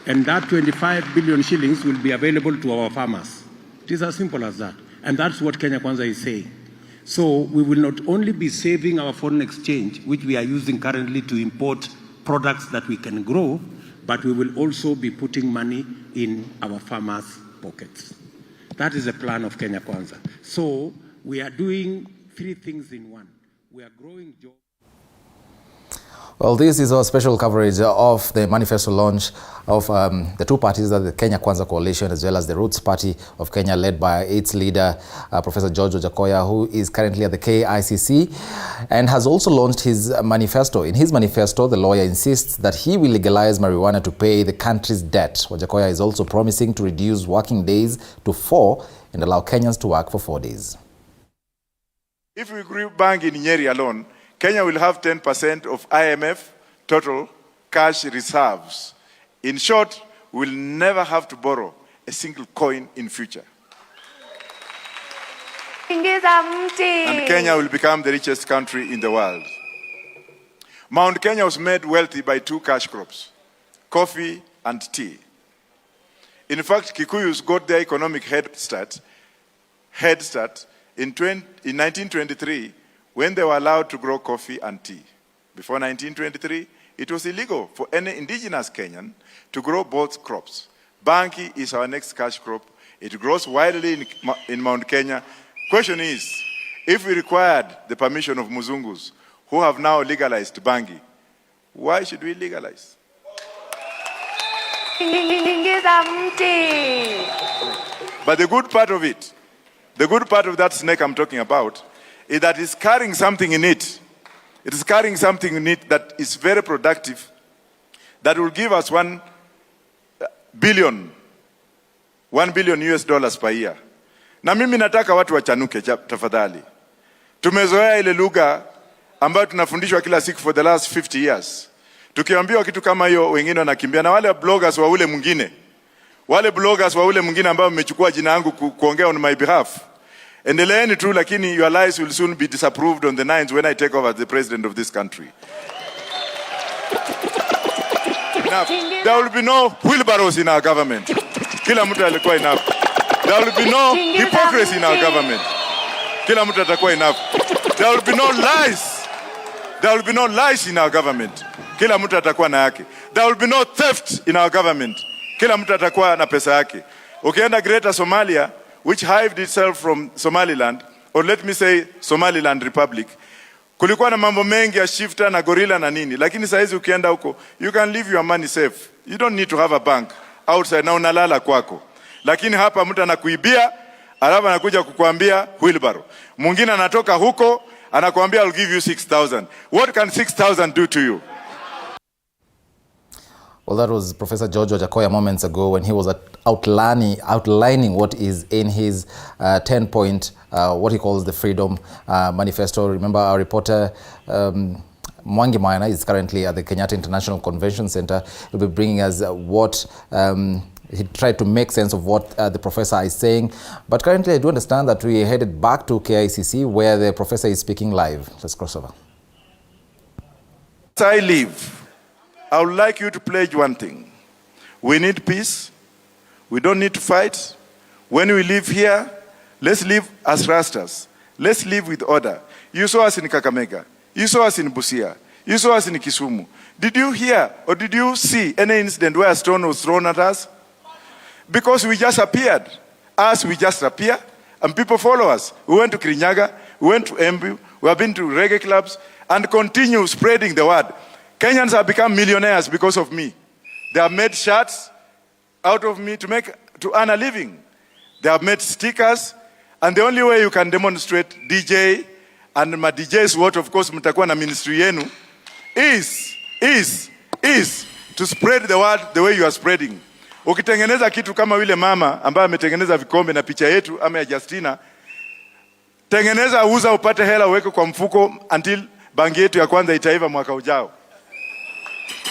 And that 25 billion shillings will be available to our farmers. It is as simple as that. And that's what Kenya Kwanza is saying. So we will not only be saving our foreign exchange, which we are using currently to import products that we can grow, but we will also be putting money in our farmers' pockets. That is the plan of Kenya Kwanza. So we are doing three things in one. We are growing jobs. Well, this is our special coverage of the manifesto launch of the two parties, that the Kenya Kwanza Coalition as well as the Roots Party of Kenya, led by its leader, Professor George Wajackoyah, who is currently at the KICC and has also launched his manifesto. In his manifesto, the lawyer insists that he will legalize marijuana to pay the country's debt. Wajackoyah is also promising to reduce working days to 4 and allow Kenyans to work for 4 days. If we grew bank in Nyeri alone, Kenya will have 10% of IMF total cash reserves. In short, we'll never have to borrow a single coin in future. And Kenya will become the richest country in the world. Mount Kenya was made wealthy by 2 cash crops, coffee and tea. In fact, Kikuyus got their economic head start in 1923, when they were allowed to grow coffee and tea. Before 1923, it was illegal for any indigenous Kenyan to grow both crops. Banki is our next cash crop. It grows widely in Mount Kenya. Question is, if we required the permission of Muzungus, who have now legalized bangi, Why should we legalize? But the good part of it, the good part of that snake I'm talking about, is that it's carrying something in it. It is carrying something in it that is very productive, that will give us $1 billion US dollars per year. Na mimi nataka watu wachanuke tafadhali. Tumezoea ile lugha ambayo tunafundishwa kila siku for the last 50 years. Tukiambiwa kitu kama hiyo wengine wanakimbia, na wale bloggers wa ule mwingine. Wale bloggers wa ule mwingine ambao mmechukua jina yangu kuongea on my behalf. Endeleeni tu, lakini your lies will soon be disapproved on the 9th when I take over as the president of this country. Enough. There will be no wheelbarrows in our government. Kila mtu alikuwa enough. There will be no hypocrisy in our government. Kila mtu atakuwa enough. There will be no lies. There will be no lies in our government. Kila mtu atakuwa na yake. There will be no theft in our government. Kila mtu atakuwa na pesa yake. Ukienda Greater Somalia, which hived itself from Somaliland, or let me say Somaliland Republic, kulikuwa na mambo mengi ya shifter na gorilla na nini, lakini saizi ukienda huko, you can leave your money safe. You don't need to have a bank outside na unalala kwako. Lakini hapa mtu anakuibia, alafu anakuja kukuambia wheelbarrow. Mwingine anatoka huko, anakuambia I'll give you 6,000. What can 6,000 do to you? Well, that was Professor George Wajackoyah moments ago when he was outlining what is in his 10-point, what he calls the Freedom Manifesto. Remember, our reporter Maina is currently at the Kenyatta International Convention Center. He'll be bringing us what he tried to make sense of what the professor is saying. But currently, I do understand that we are headed back to KICC where the professor is speaking live. Let's cross over. As I leave, I would like you to pledge one thing. We need peace. We don't need to fight. When we live here, let's live as Rastas. Let's live with order. You saw us in Kakamega. You saw us in Busia. You saw us in Kisumu. Did you hear or did you see any incident where a stone was thrown at us? Because we just appeared. We just appear and people follow us. We went to Kirinyaga, we went to Embu, we have been to reggae clubs and continue spreading the word. Kenyans have become millionaires because of me. They have made shirts out of me to earn a living. They have made stickers, and the only way you can demonstrate DJ and my DJs, what of course mtakuwa na ministry yenu, is to spread the word the way you are spreading. Ukitengeneza kitu kama wile mama ambaye ametengeneza vikombe na picha yetu ama ya Justina, tengeneza, uza, upate hela, uweke kwa mfuko until bangi yetu ya kwanza itaiva mwaka ujao.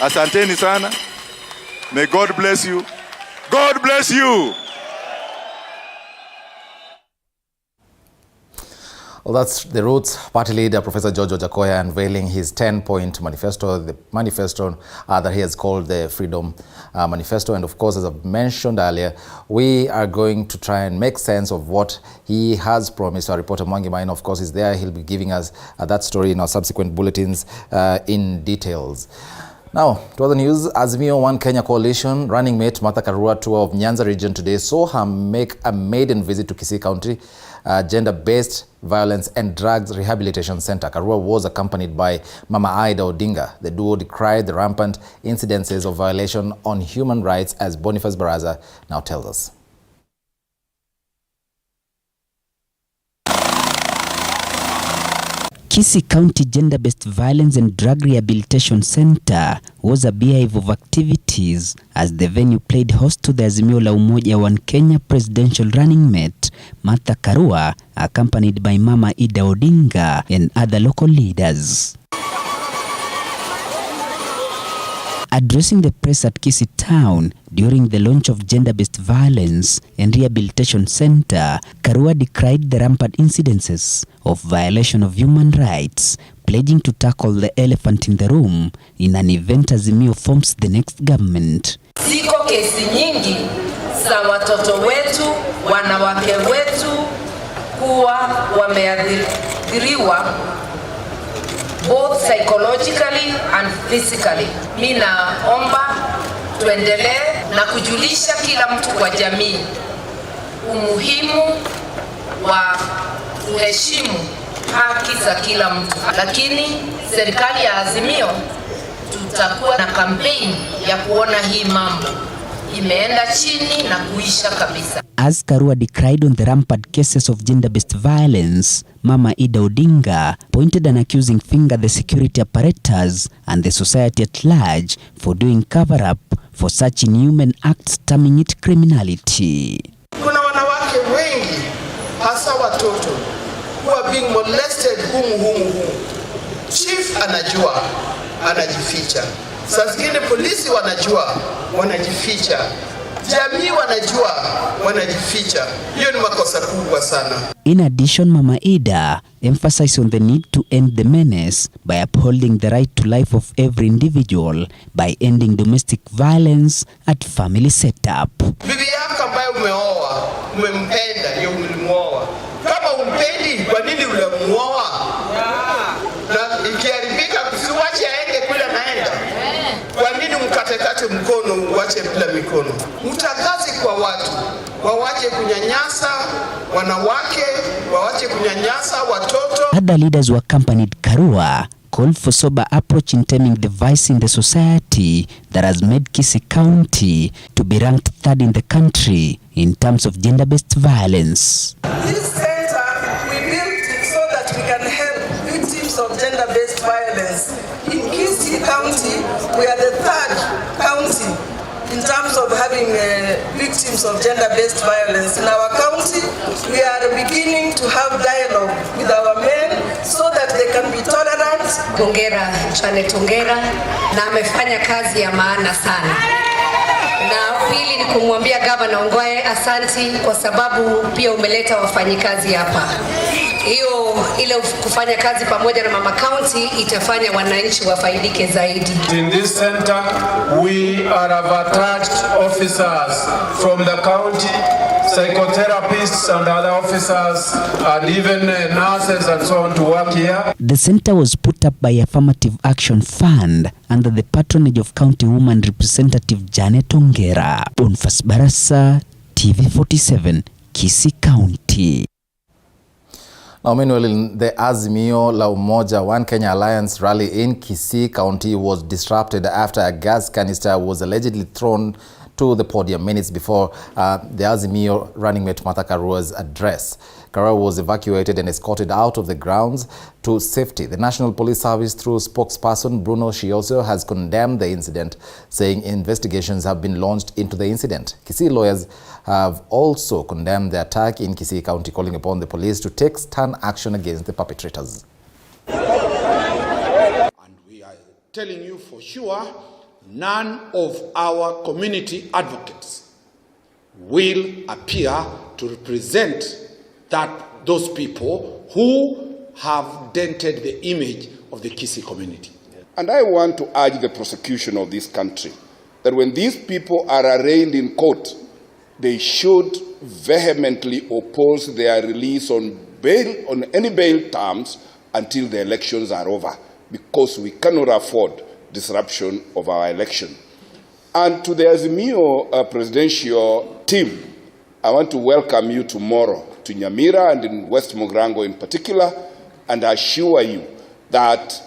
Asanteni sana. May God bless you. God bless you. Well, that's the Roots Party leader, Professor George Wajackoyah, unveiling his 10-point manifesto, the manifesto that he has called the Freedom Manifesto. And of course, as I've mentioned earlier, we are going to try and make sense of what he has promised. Our reporter Maina, of course, is there. He'll be giving us that story in our subsequent bulletins in details. Now, to other news, Azimio One Kenya Coalition running mate Mathare tour of Nyanza region today saw her make a maiden visit to Kisii County Gender-Based Violence and Drugs Rehabilitation Center. Karua was accompanied by Mama Ida Odinga. The duo decried the rampant incidences of violation on human rights, as Boniface Baraza now tells us. Kisii County Gender-Based Violence and Drug Rehabilitation Center was a beehive of activities as the venue played host to the Azimio la Umoja One Kenya presidential running mate Martha Karua, accompanied by Mama Ida Odinga and other local leaders. Addressing the press at Kisii Town during the launch of Gender-Based Violence and Rehabilitation Center, Karua decried the rampant incidences of violation of human rights, pledging to tackle the elephant in the room in an event Azimio forms the next government. Ziko kesi nyingi za watoto wetu, wanawake wetu kuwa wameathiriwa both psychologically and physically. Mimi naomba tuendelee na kujulisha kila mtu kwa jamii umuhimu wa kuheshimu haki za kila mtu. Lakini serikali ya Azimio tutakuwa na kampeni ya kuona hii mambo imeenda chini na kuisha kabisa. As Karua decried on the rampant cases of gender-based violence, Mama Ida Odinga pointed an accusing finger at the security apparatus and the society at large for doing cover-up for such inhuman acts, terming it criminality. Kuna wanawake wengi hasa watoto who are being molested humu. Chief anajua, anajificha. Saa zingine polisi wanajua, wanajificha. Jamii wanajua, wanajificha. Hiyo ni makosa kubwa sana. In addition, Mama Ida emphasized on the need to end the menace by upholding the right to life of every individual by ending domestic violence at family setup. Bibi yako ambaye umeoa, umempenda, ndio ulimuoa. Kama umpendi, kwa nini ulimuoa? Na ikiharibika usiwache aende kule naenda. Kwa nini mkatekate mkono uache bila mikono? Mtangaze kwa watu, wawache kunyanyasa wanawake, wawache kunyanyasa watoto. Other leaders who accompanied Karua called for sober approach in taming the vice in the society that has made Kisii County to be ranked third in the country in terms of gender-based violence. This center, we built it so that we can help victims of gender-based violence. In Kisii County, we are the third county in terms of having victims of gender-based violence. In our county, we are beginning to have dialogue with our men so that they can be tolerant. Hongera, Janet hongera, na amefanya kazi ya maana sana. Na pili ni kumwambia Gavana Ongwae asanti kwa sababu pia umeleta wafanyikazi hapa. Hiyo ile kufanya kazi pamoja na Mama County itafanya wananchi wafaidike zaidi. In this center we are attached officers from the county, psychotherapists and other officers and even nurses and so on to work here. The center was put up by Affirmative Action Fund under the patronage of County Woman Representative Janet Ongera. Bonfas Barasa, TV47, Kisii County. Now, meanwhile, the Azimio La Umoja One Kenya Alliance rally in Kisii County was disrupted after a gas canister was allegedly thrown to the podium minutes before the Azimio running mate Mathare North's address. Karua was evacuated and escorted out of the grounds to safety. The National Police Service, through spokesperson Bruno Shioso, has condemned the incident, saying investigations have been launched into the incident. Kisii lawyers have also condemned the attack in Kisii County, calling upon the police to take stern action against the perpetrators. And we are telling you for sure, none of our community advocates will appear to represent those people who have dented the image of the Kisii community. And I want to urge the prosecution of this country that when these people are arraigned in court, they should vehemently oppose their release on bail, on any bail terms, until the elections are over, because we cannot afford disruption of our election. And to the Azimio presidential team, I want to welcome you tomorrow to Nyamira and in West Mogrango in particular, and assure you that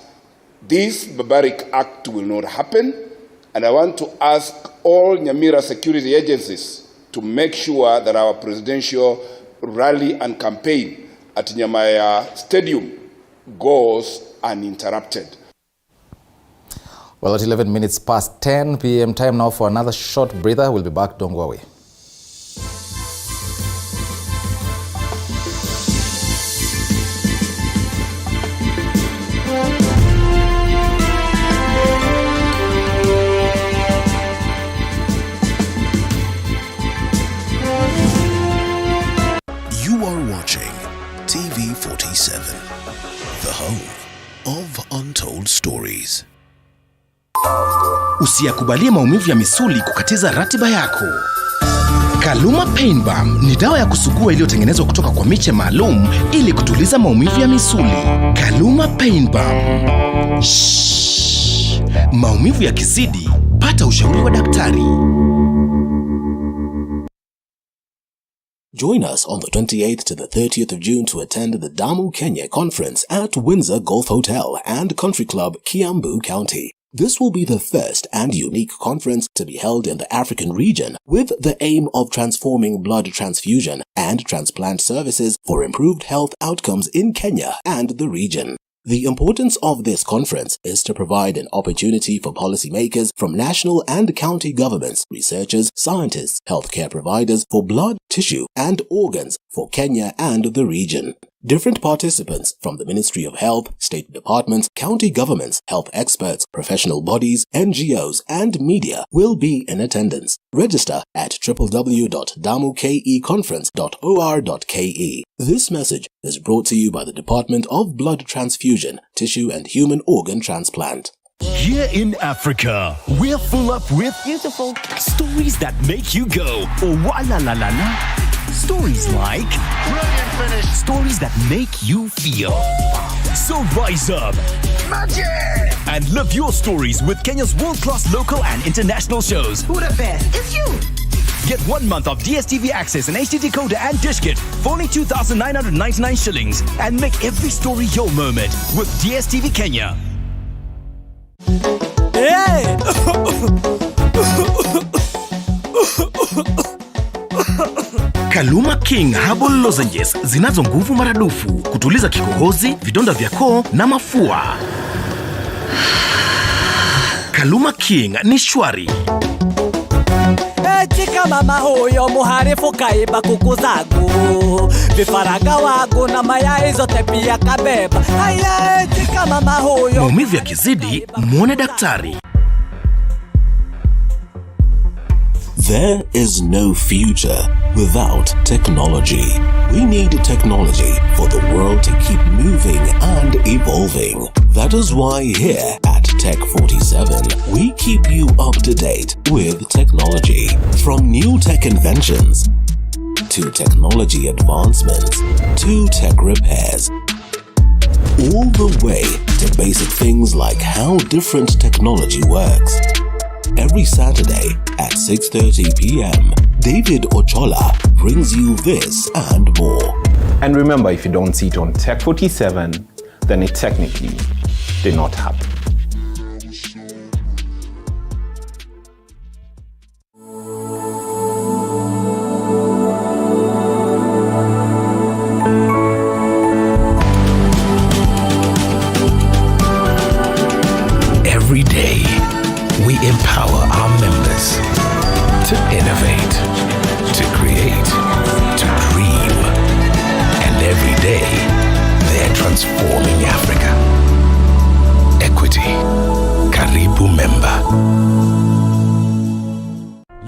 this barbaric act will not happen. And I want to ask all Nyamira security agencies to make sure that our presidential rally and campaign at Nyamaya Stadium goes uninterrupted. Well, at 11 minutes past 10 p.m. time now for another short breather. We'll be back. Don't go away. You are watching TV47, the home of untold stories. Usiyakubalie maumivu ya misuli kukatiza ratiba yako. Kaluma Pain Balm ni dawa ya kusugua iliyotengenezwa kutoka kwa miche maalum ili kutuliza maumivu ya misuli. Kaluma Pain Balm. Shhh. Maumivu yakizidi, pata ushauri wa daktari. Join us on the 28th to the 30th of June to attend the Damu Kenya Conference at Windsor Golf Hotel and Country Club, Kiambu County. This will be the first and unique conference to be held in the African region with the aim of transforming blood transfusion and transplant services for improved health outcomes in Kenya and the region. The importance of this conference is to provide an opportunity for policymakers from national and county governments, researchers, scientists, healthcare providers for blood, tissue, and organs for Kenya and the region. Different participants from the Ministry of Health, state departments, county governments, health experts, professional bodies, NGOs, and media will be in attendance. Register at www.damukeconference.or.ke. This message is brought to you by the Department of Blood Transfusion, Tissue and Human Organ Transplant. Here in Africa, we're full up with beautiful stories that make you go, oh wala la la la. Stories like brilliant finish. Stories that make you feel. So rise up, magic, and live your stories with Kenya's world-class local and international shows. Who the best? It's you. Get 1 month of DSTV access and HD decoder and dish kit for only 2,999 shillings, and make every story your moment with DSTV Kenya. Hey! Kaluma King Herbal Lozenges zinazo nguvu maradufu kutuliza kikohozi, vidonda vya koo na mafua. Kaluma King ni shwari. Chika mama huyo muharifu kaiba kuku zangu, vifaranga wangu na mayai zote pia kabeba. Haya chika mama huyo. Maumivu yakizidi, muone daktari. There is no future without technology. We need technology for the world to keep moving and evolving. That is why here at Tech 47, we keep you up to date with technology. From new tech inventions, to technology advancements, to tech repairs, all the way to basic things like how different technology works. Every Saturday at 6:30 p.m., David Ochola brings you this and more. And remember, if you don't see it on Tech 47, then it technically did not happen. Every day, we empower our members to innovate, to create, to dream. And every day, they're transforming Africa. Equity. Karibu member.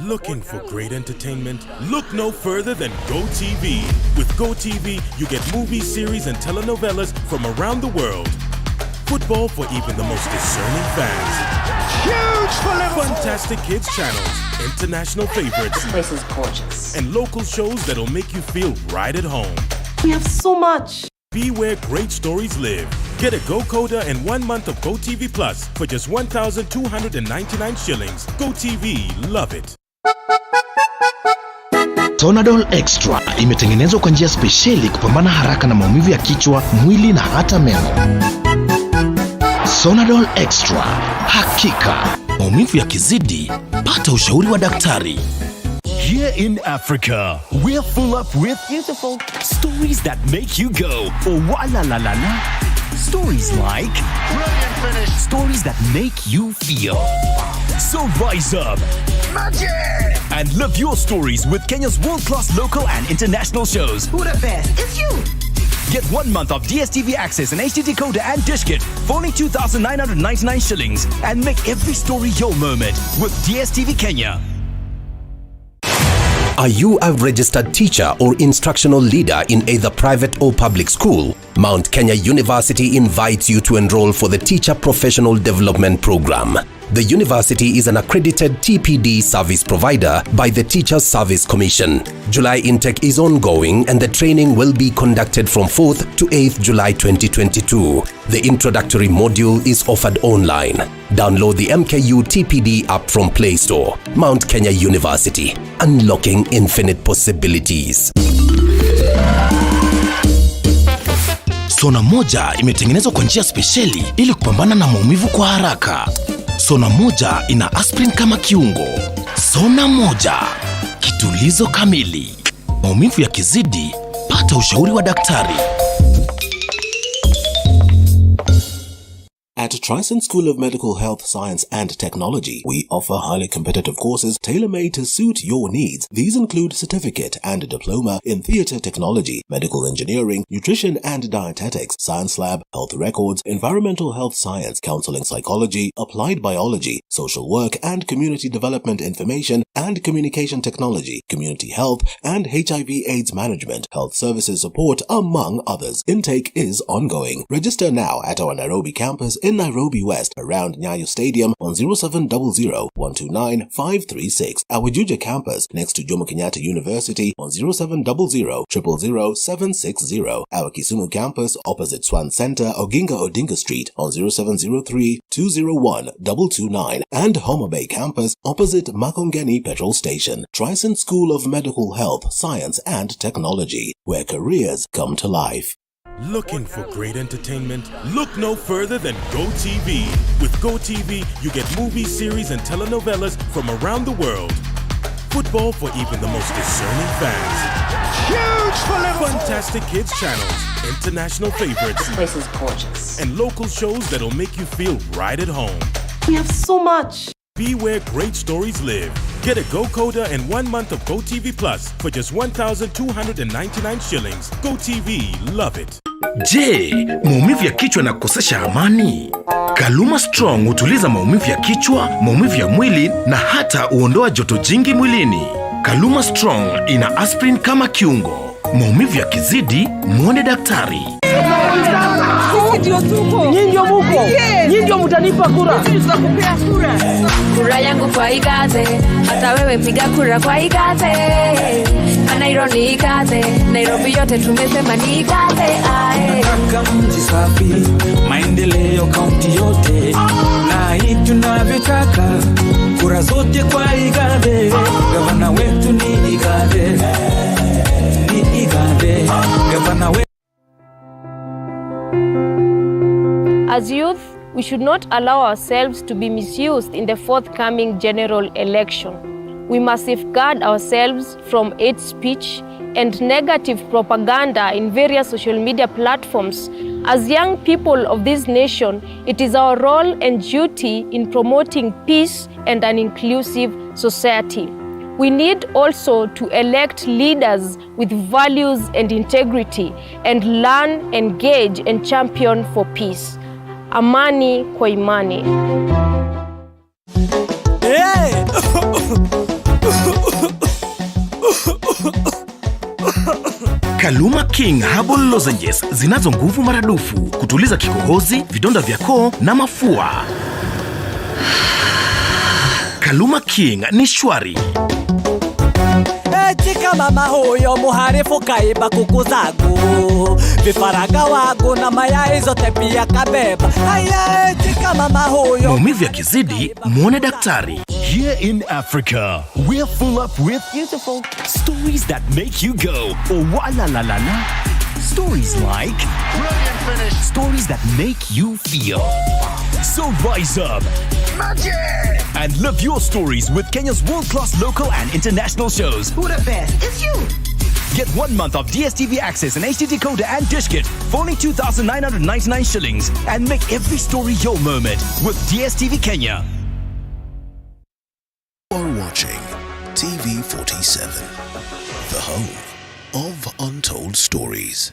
Looking for great entertainment? Look no further than GoTV. With GoTV, you get movie series and telenovelas from around the world. Football for even the most discerning fans. Huge for Liverpool. Fantastic kids channels, international favorites. This place is gorgeous. And local shows that'll make you feel right at home. We have so much. Be where great stories live. Get a GoCoder and 1 month of GoTV Plus for just 1,299 shillings. GoTV, love it. Sonadol Extra imetengenezwa kwa njia spesheli kupambana haraka na maumivu ya kichwa, mwili na hata meno. Sonadol Extra, hakika maumivu yakizidi, pata ushauri wa daktari. Here in Africa, we're full up with beautiful stories that make you go, oh wala la la la. Stories like brilliant finish. Stories that make you feel. So rise up, magic, and live your stories with Kenya's world-class local and international shows. Who the best? It's you. Get 1 month of DSTV access and HD decoder and dish kit for only 2,999 shillings, and make every story your moment with DSTV Kenya. Are you a registered teacher or instructional leader in either private or public school? Mount Kenya University invites you to enroll for the Teacher Professional Development Program. The university is an accredited TPD service provider by the Teachers Service Commission. July intake is ongoing and the training will be conducted from 4th to 8th July 2022. The introductory module is offered online. Download the MKU TPD app from Play Store. Mount Kenya University, unlocking infinite possibilities. Sona moja imetengenezwa kwa njia spesheli ili kupambana na maumivu kwa haraka. Sona moja ina aspirin kama kiungo. Sona moja, kitulizo kamili. Maumivu yakizidi, pata ushauri wa daktari. At Tristan School of Medical Health, Science and Technology, we offer highly competitive courses tailor-made to suit your needs. These include certificate and diploma in theatre technology, medical engineering, nutrition and dietetics, science lab, health records, environmental health science, counseling psychology, applied biology, social work and community development information and communication technology, community health and HIV/AIDS management, health services support, among others. Intake is ongoing. Register now at our Nairobi campus in Nairobi West around Nyayo Stadium on 0700-129-536. Our Juja campus next to Jomo Kenyatta University on 0700-000-760. Our Kisumu campus opposite Swan Center, Oginga Odinga Street on 0703-201-229. And Homa Bay campus opposite Makongeni Petrol Station. Tristan School of Medical Health, Science and Technology, where careers come to life. Looking for great entertainment? Look no further than GoTV. With GoTV, you get movie series and telenovelas from around the world. Football for even the most discerning fans. Huge for Liverpool! Fantastic kids channels, international favorites. This place is gorgeous. And local shows that'll make you feel right at home. We have so much. Be where great stories live. Get a GoCoder and 1 month of GoTV Plus for just 1,299 shillings. GoTV, love it. Je, maumivu ya kichwa na kukosesha amani? Kaluma Strong hutuliza maumivu ya kichwa, maumivu ya mwili na hata huondoa joto jingi mwilini. Kaluma Strong ina aspirin kama kiungo. Maumivu yakizidi, muone daktari. Nyinyi ndio muko. Nyinyi ndio mtanipa kura. Tutakupea kura. Kura yangu kwa Igaze, hata wewe piga kura kwa Igaze. Nairobi Igaze, Nairobi yote tumesema ni Igaze. Kama mji safi, maendeleo kaunti yote. Na hii tunavyotaka, kura zote kwa Igaze. Gavana wetu ni Igaze. Ni Igaze. Gavana wetu. As youth, we should not allow ourselves to be misused in the forthcoming general election. We must safeguard ourselves from hate speech and negative propaganda in various social media platforms. As young people of this nation, it is our role and duty in promoting peace and an inclusive society. We need also to elect leaders with values and integrity and learn, engage, and champion for peace. Amani kwa imani. Hey! Kaluma King Herbal Lozenges zinazo nguvu maradufu kutuliza kikohozi, vidonda vya koo na mafua. Kaluma King ni shwari. Tika mama huyo muharifu kaiba kuku zangu, vifaranga wangu na mayai zote pia kabeba. Haya, tika mama huyo. Maumivu yakizidi, muone daktari. Here in Africa, we're full up with beautiful stories that make you go, oh la la la la. Stories like brilliant finish. Stories that make you feel. So rise up, magic, and live your stories with Kenya's world-class local and international shows. Who the best? It's you. Get 1 month of DSTV access and HD decoder and dish kit for only 2,999 shillings, and make every story your moment with DSTV Kenya. You are watching TV47, the home of untold stories.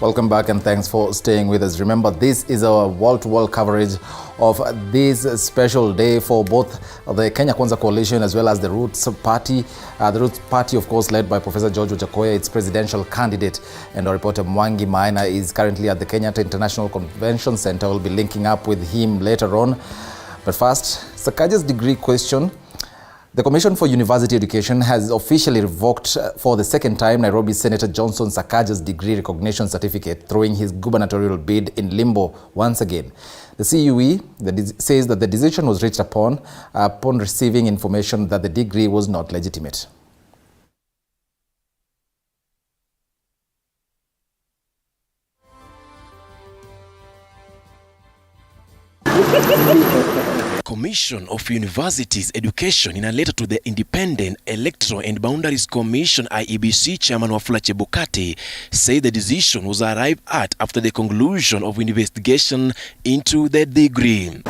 Welcome back and thanks for staying with us. Remember, this is our wall-to-wall coverage of this special day for both the Kenya Kwanza Coalition as well as the Roots Party. The Roots Party, of course, led by Professor George Wajackoyah, its presidential candidate. And our reporter Mwangi Maina is currently at the Kenyatta International Convention Center. We'll be linking up with him later on. But first, Sakaja's degree question. The Commission for University Education has officially revoked for the second time Nairobi Senator Johnson Sakaja's degree recognition certificate, throwing his gubernatorial bid in limbo once again. The CUE says that the decision was reached upon receiving information that the degree was not legitimate. Commission of Universities Education, in a letter to the Independent Electoral and Boundaries Commission IEBC Chairman Wafula Chebukati, said the decision was arrived at after the conclusion of investigation into the degree.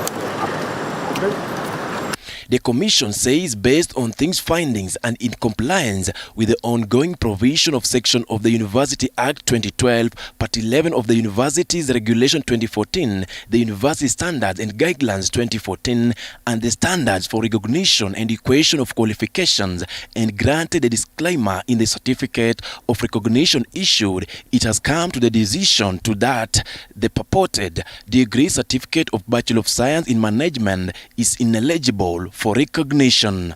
The Commission says, based on these findings and in compliance with the ongoing provision of section of the University Act 2012, Part 11 of the Universities Regulation 2014, the University Standards and Guidelines 2014, and the Standards for Recognition and Equation of Qualifications, and granted a disclaimer in the Certificate of Recognition issued, it has come to the decision to that the purported degree certificate of Bachelor of Science in Management is ineligible for recognition.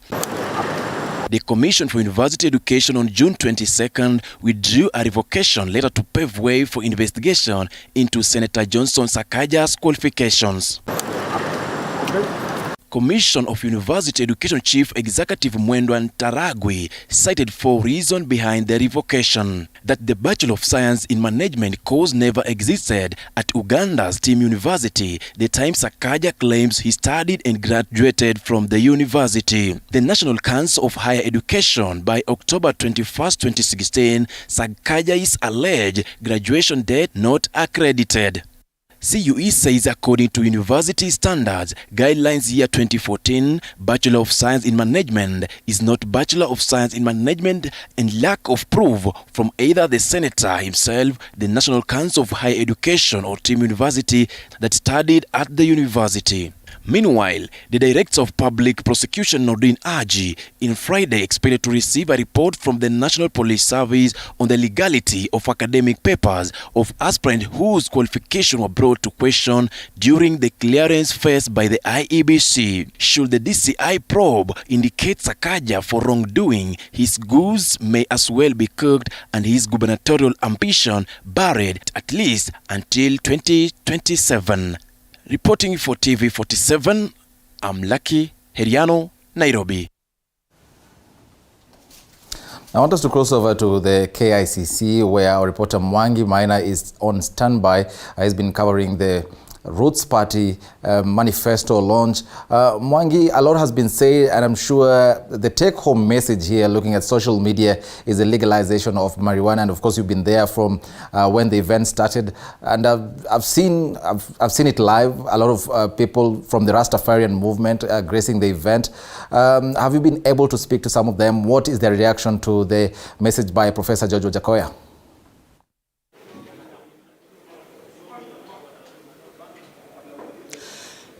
The Commission for University Education on June 22nd withdrew a revocation letter to pave way for investigation into Senator Johnson Sakaja's qualifications. Commission of University Education Chief Executive Mwendwa Ntaragwi cited 4 reasons behind the revocation. That the Bachelor of Science in Management course never existed at Uganda's Team University, the time Sakaja claims he studied and graduated from the university. The National Council of Higher Education, by October 21st, 2016, Sakaja's alleged graduation date not accredited. CUE says according to University Standards Guidelines year 2014, Bachelor of Science in Management is not Bachelor of Science in Management, and lack of proof from either the Senator himself, the National Council of Higher Education or Team University that studied at the university. Meanwhile, the Director of Public Prosecution Nordin Aji in Friday expected to receive a report from the National Police Service on the legality of academic papers of aspirants whose qualifications were brought to question during the clearance faced by the IEBC. Should the DCI probe indicate Sakaja for wrongdoing, his goose may as well be cooked and his gubernatorial ambition buried at least until 2027. Reporting for TV47, I'm Lucky Heriano, Nairobi. I want us to cross over to the KICC, where our reporter Mwangi Maina is on standby. He's been covering the Roots Party manifesto launch. Mwangi, a lot has been said, and I'm sure the take-home message here, looking at social media, is the legalization of marijuana. And of course, you've been there from when the event started, and I've seen it live. A lot of people from the Rastafarian movement gracing the event. Have you been able to speak to some of them? What is their reaction to the message by Professor George Wajackoyah?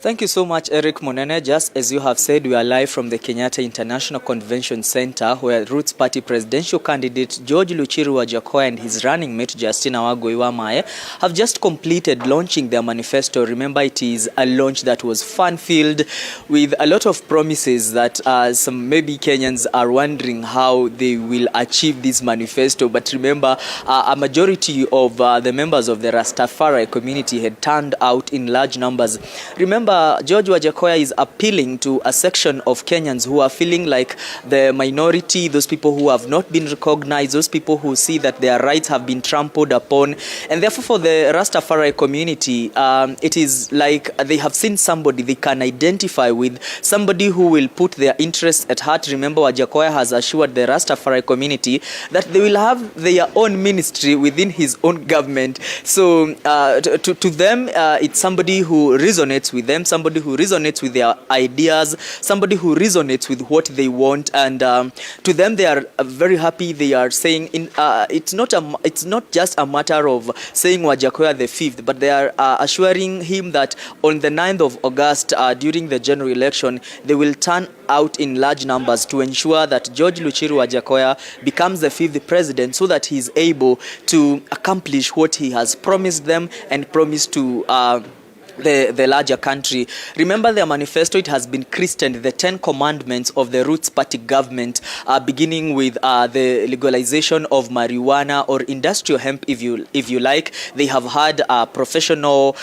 Thank you so much, Eric Monene. Just as you have said, we are live from the Kenyatta International Convention Center, where Roots Party presidential candidate George Luchiru Wajackoyah and his running mate Justina Waggoiwa have just completed launching their manifesto. Remember, it is a launch that was fun-filled with a lot of promises that some maybe Kenyans are wondering how they will achieve this manifesto. But remember, a majority of the members of the Rastafari community had turned out in large numbers. Remember, George Wajackoyah is appealing to a section of Kenyans who are feeling like the minority, those people who have not been recognized, those people who see that their rights have been trampled upon. And therefore, for the Rastafari community, it is like they have seen somebody they can identify with, somebody who will put their interests at heart. Remember, Wajackoyah has assured the Rastafari community that they will have their own ministry within his own government. So to them, it's somebody who resonates with them, somebody who resonates with their ideas, somebody who resonates with what they want, and to them they are very happy. They are saying it's not just a matter of saying Wajackoyah the 5th, but they are assuring him that on the 9th of August during the general election they will turn out in large numbers to ensure that George Luchiru Wajackoyah becomes the 5th president, so that he is able to accomplish what he has promised them and promised to the larger country. Remember their manifesto, it has been christened the 10 commandments of the Roots Party government, beginning with the legalization of marijuana or industrial hemp, if you like. They have had a professional,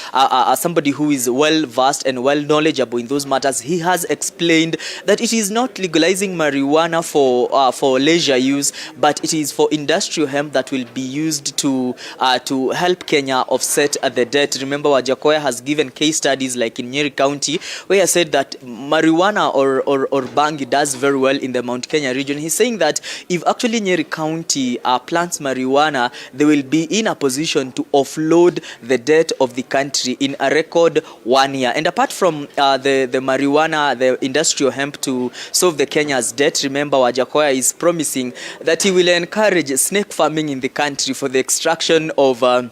somebody who is well versed and well knowledgeable in those matters. He has explained that it is not legalizing marijuana for leisure use, but it is for industrial hemp that will be used to help Kenya offset the debt. Remember, Wajackoyah has given case studies like in Nyeri County, where he said that marijuana or bangi does very well in the Mount Kenya region. He's saying that if actually Nyeri County plants marijuana, they will be in a position to offload the debt of the country in a record 1 year. And apart from the marijuana, the industrial hemp to solve the Kenya's debt, remember Wajackoyah is promising that he will encourage snake farming in the country for the extraction of to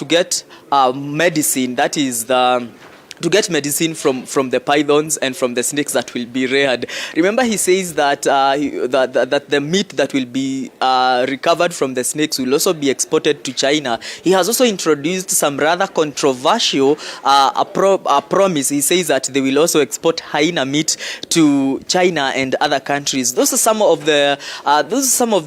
get medicine, that is to get medicine from the pythons and from the snakes that will be reared. Remember, he says that that the meat that will be recovered from the snakes will also be exported to China. He has also introduced some rather controversial promise. He says that they will also export hyena meat to China and other countries. Those are some of the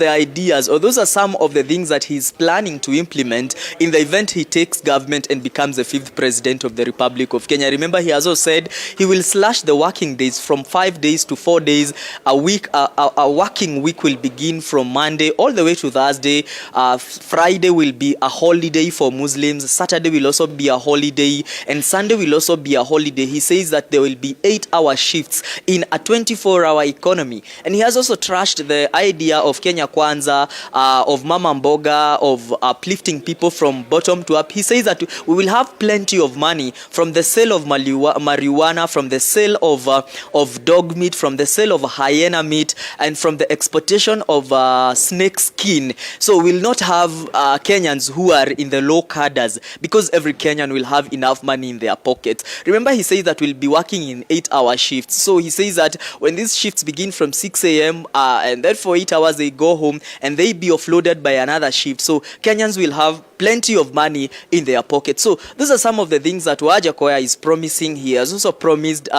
ideas, or those are some of the things that he's planning to implement in the event he takes government and becomes the 5th president of the Republic of Kenya. Remember, he also said he will slash the working days from 5 days to 4 days a week. A working week will begin from Monday all the way to Thursday. Friday will be a holiday for Muslims. Saturday will also be a holiday, and Sunday will also be a holiday. He says that there will be 8-hour shifts in a 24-hour economy. And he has also trashed the idea of Kenya Kwanza, of Mama Mboga, of uplifting people from bottom to up. He says that we will have plenty of money from the sale of marijuana, from the sale of dog meat, from the sale of hyena meat, and from the exportation of snake skin. So we'll not have Kenyans who are in the low cadres, because every Kenyan will have enough money in their pockets. Remember, he says that we'll be working in 8-hour shifts. So he says that when these shifts begin from 6 a.m. And then for 8 hours they go home and they be offloaded by another shift. So Kenyans will have plenty of money in their pockets. So those are some of the things that Wajackoyah is promising. He has also promised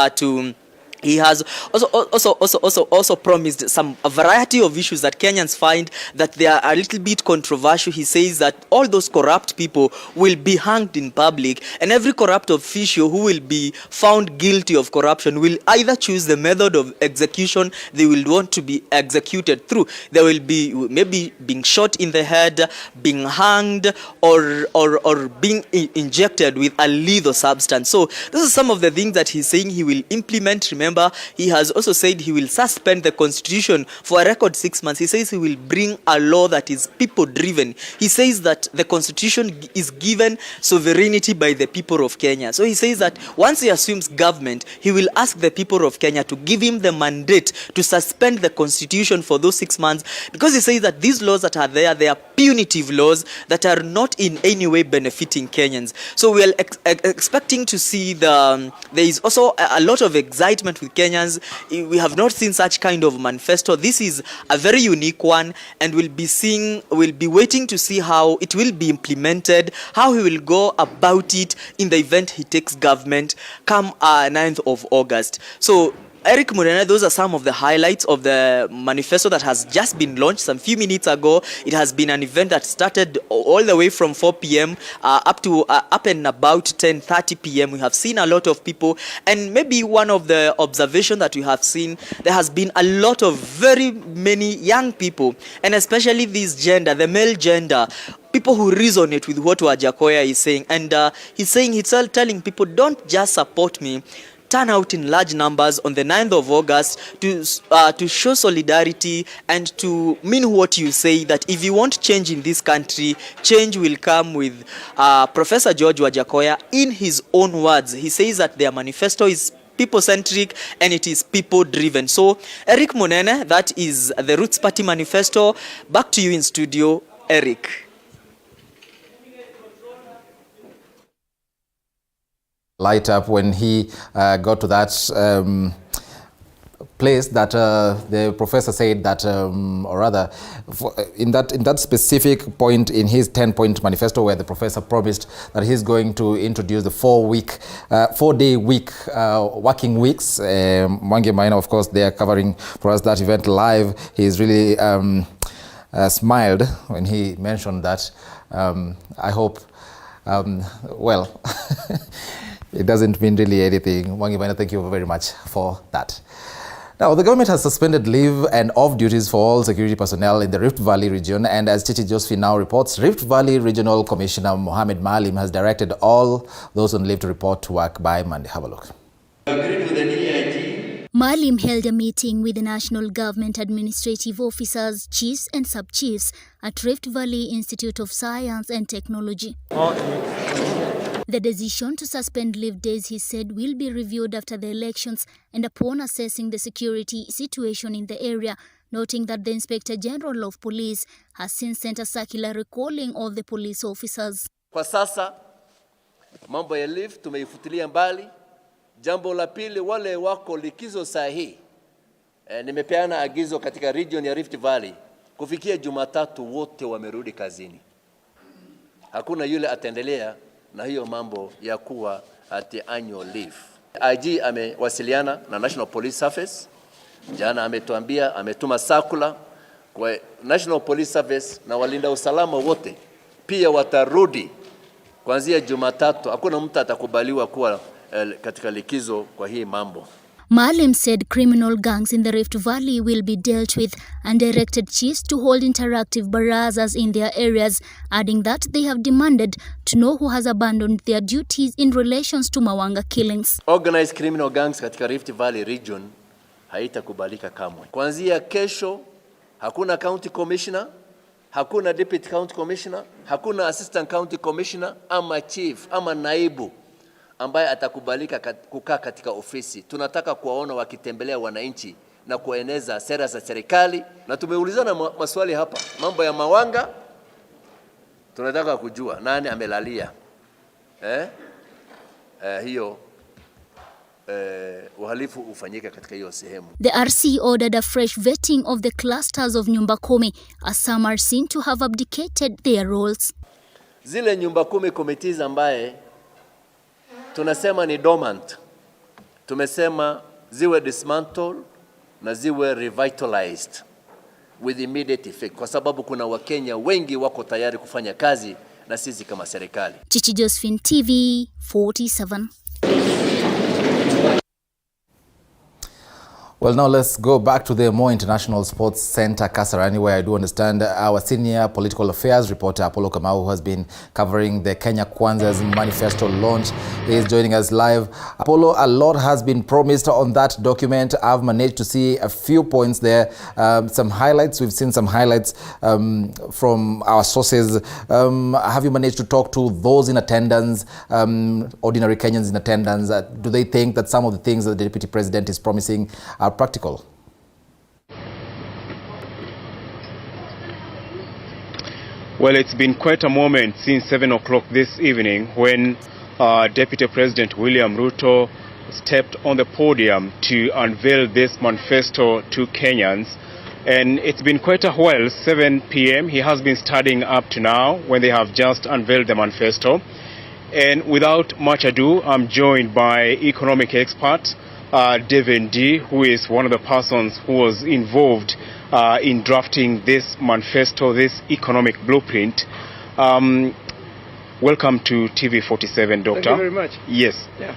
He has also promised a variety of issues that Kenyans find that they are a little bit controversial. He says that all those corrupt people will be hanged in public, and every corrupt official who will be found guilty of corruption will either choose the method of execution they will want to be executed through. They will be maybe being shot in the head, being hanged, or being injected with a lethal substance. So this is some of the things that he's saying he will implement. Remember, he has also said he will suspend the constitution for a record 6 months. He says he will bring a law that is people-driven. He says that the constitution is given sovereignty by the people of Kenya. So he says that once he assumes government, he will ask the people of Kenya to give him the mandate to suspend the constitution for those 6 months, because he says that these laws that are there, they are punitive laws that are not in any way benefiting Kenyans. So we are expecting to see there is also a lot of excitement with Kenyans. We have not seen such kind of manifesto. This is a very unique one, and we'll be waiting to see how it will be implemented, how he will go about it in the event he takes government come 9th of August. So Eric Munene, those are some of the highlights of the manifesto that has just been launched some few minutes ago. It has been an event that started all the way from 4 p.m. Up and about 10:30 p.m. We have seen a lot of people, and maybe one of the observations that we have seen, there has been a lot of very many young people, and especially this gender, the male gender, people who resonate with what Wajackoyah is saying. And he's telling people, don't just support me, turn out in large numbers on the 9th of August to show solidarity and to mean what you say, that if you want change in this country, change will come with Professor George Wajackoyah. In his own words, he says that their manifesto is people-centric and it is people-driven. So, Eric Munene, that is the Roots Party manifesto. Back to you in studio, Eric. Light up when he got to that place that the professor said that, or rather, in that specific point in his 10-point manifesto, where the professor promised that he's going to introduce the 4-day week working weeks. Mwangi Maina, of course, they are covering for us that event live. He's really smiled when he mentioned that. I hope, well, it doesn't mean really anything. Mwangi Maina, thank you very much for that. Now, the government has suspended leave and off duties for all security personnel in the Rift Valley region, and as Chichi Josephine now reports, Rift Valley Regional Commissioner Mohamed Maalim has directed all those on leave to report to work by Monday. Have a look. Maalim held a meeting with the national government administrative officers, chiefs and sub-chiefs at Rift Valley Institute of Science and Technology. The decision to suspend leave days, he said, will be reviewed after the elections and upon assessing the security situation in the area, noting that the Inspector General of Police has since sent a circular recalling all the police officers. Kwa sasa, mambo ya leave tumeifutilia mbali. Jambo la pili, wale wako likizo sahihi. Nimepeana agizo katika region ya Rift Valley. Kufikia Jumatatu wote wamerudi kazini. Hakuna yule ataendelea na hiyo mambo ya kuwa ati annual leave. IG amewasiliana na National Police Service. Jana ametuambia, ametuma circular kwa National Police Service na walinda usalama wote. Pia watarudi kuanzia Jumatatu. Hakuna mtu atakubaliwa kuwa katika likizo kwa hii mambo. Maalim said criminal gangs in the Rift Valley will be dealt with and directed chiefs to hold interactive barazas in their areas, adding that they have demanded to know who has abandoned their duties in relations to Mawanga killings. Organized criminal gangs katika Rift Valley region haitakubalika kamwe. Kuanzia kesho, hakuna county commissioner, hakuna deputy county commissioner, hakuna assistant county commissioner ama chief ama naibu ambaye atakubalika kukaa katika ofisi. Tunataka kuwaona wakitembelea wananchi na kueneza sera za serikali, na tumeulizana maswali hapa. Mambo ya Mawanga tunataka kujua nani amelalia hiyo uhalifu ufanyike katika hiyo sehemu. The RC ordered a fresh vetting of the clusters of nyumba 10 as some are seen to have abdicated their roles. Zile nyumba 10 committees ambaye tunasema ni dormant, tumesema ziwe dismantled na ziwe revitalized with immediate effect, kwa sababu kuna Wakenya wengi wako tayari kufanya kazi na sisi kama serikali. Chichi Josephine, TV 47. Well, now let's go back to the More International Sports Center, Kasarani, where I do understand our senior political affairs reporter, Apollo Kamau, who has been covering the Kenya Kwanza's Manifesto launch, is joining us live. Apollo, a lot has been promised on that document. I've managed to see a few points there, some highlights. We've seen some highlights from our sources. Have you managed to talk to those in attendance, ordinary Kenyans in attendance? Do they think that some of the things that the Deputy President is promising are practical? Well, it's been quite a moment since 7 o'clock this evening when Deputy President William Ruto stepped on the podium to unveil this manifesto to Kenyans. And it's been quite a while, 7 p.m. He has been studying up to now when they have just unveiled the manifesto. And without much ado, I'm joined by economic expert Devin D, who is one of the persons who was involved in drafting this manifesto, this economic blueprint. Welcome to TV47, Doctor. Thank you very much. Yes. Yeah.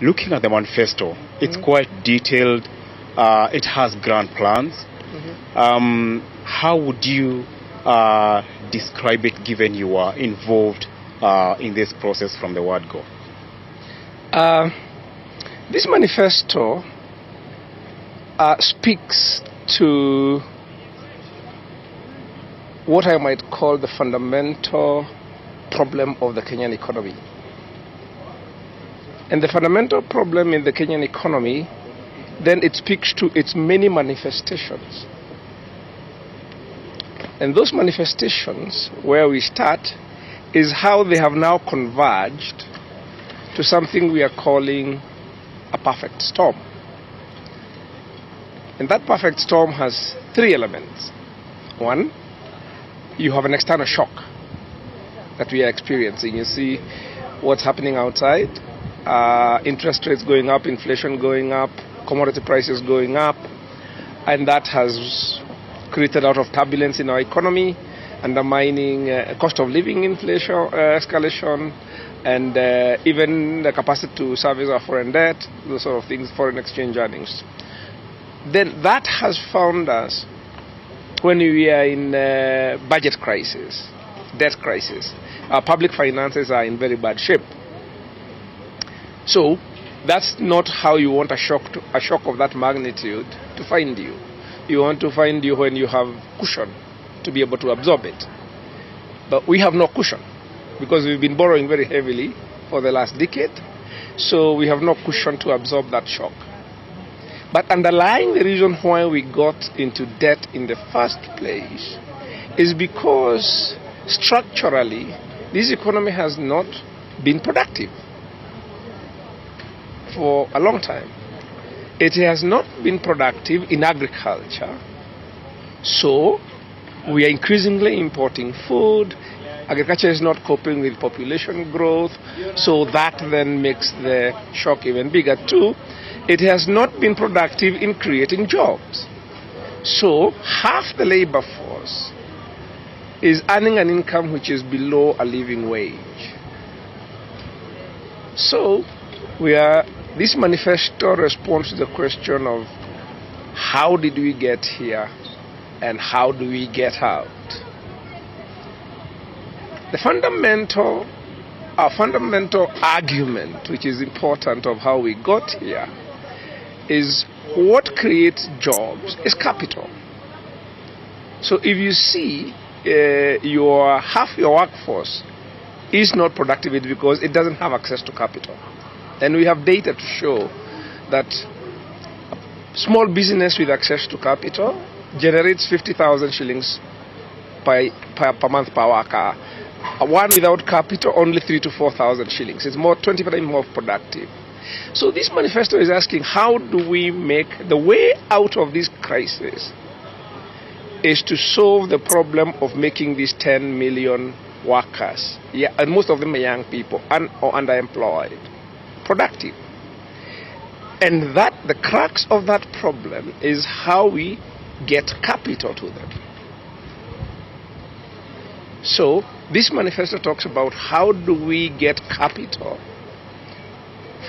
Looking at the manifesto, it's quite detailed. It has grand plans. How would you describe it, given you are involved in this process from the word go? This manifesto speaks to what I might call the fundamental problem of the Kenyan economy. And the fundamental problem in the Kenyan economy, then it speaks to its many manifestations. And those manifestations, where we start, is how they have now converged to something we are calling a perfect storm. And that perfect storm has three elements. One, you have an external shock that we are experiencing. You see what's happening outside, interest rates going up, inflation going up, commodity prices going up, and that has created a lot of turbulence in our economy, undermining cost of living inflation, escalation, and even the capacity to service our foreign debt, those sort of things, foreign exchange earnings. Then that has found us when we are in budget crisis, debt crisis. Our public finances are in very bad shape. So that's not how you want a shock of that magnitude to find you. You want to find you when you have cushion to be able to absorb it. But we have no cushion because we've been borrowing very heavily for the last decade. So we have no cushion to absorb that shock. But underlying the reason why we got into debt in the first place is because structurally this economy has not been productive for a long time. It has not been productive in agriculture. So we are increasingly importing food. Agriculture is not coping with population growth. So that then makes the shock even bigger. Two, it has not been productive in creating jobs. So half the labor force is earning an income which is below a living wage. So this manifesto responds to the question of how did we get here and how do we get out? Our fundamental argument, which is important of how we got here, is what creates jobs is capital. So if you see half your workforce is not productive because it doesn't have access to capital. And we have data to show that small business with access to capital generates 50,000 shillings per month per worker. One without capital, only 3,000 to 4,000 shillings. It's 20% more productive. So this manifesto is asking, how do we make the way out of this crisis is to solve the problem of making these 10 million workers, and most of them are young people, or underemployed, productive. And the crux of that problem is how we get capital to them. So this manifesto talks about how do we get capital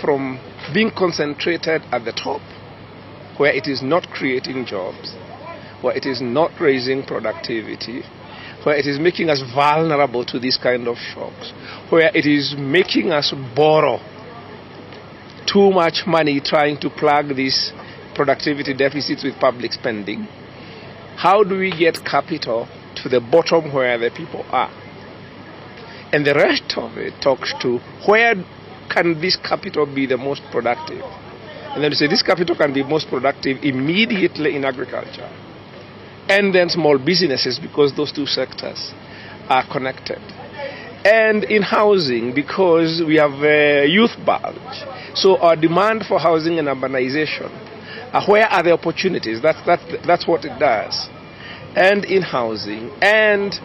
from being concentrated at the top, where it is not creating jobs, where it is not raising productivity, where it is making us vulnerable to these kind of shocks, where it is making us borrow too much money trying to plug these productivity deficits with public spending. How do we get capital to the bottom where the people are? And the rest of it talks to where can this capital be the most productive? And then we say this capital can be most productive immediately in agriculture. And then small businesses, because those two sectors are connected. And in housing, because we have a youth bulge. So our demand for housing and urbanization, where are the opportunities? That's what it does. And in housing, and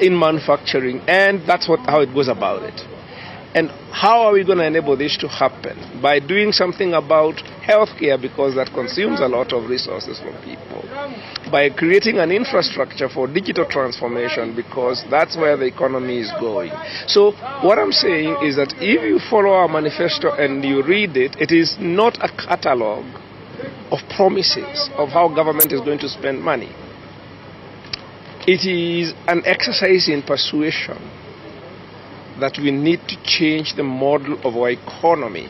in manufacturing, and that's how it goes about it. And how are we going to enable this to happen? By doing something about healthcare, because that consumes a lot of resources from people. By creating an infrastructure for digital transformation, because that's where the economy is going. So what I'm saying is that if you follow our manifesto and you read it, it is not a catalogue of promises of how government is going to spend money. It is an exercise in persuasion that we need to change the model of our economy.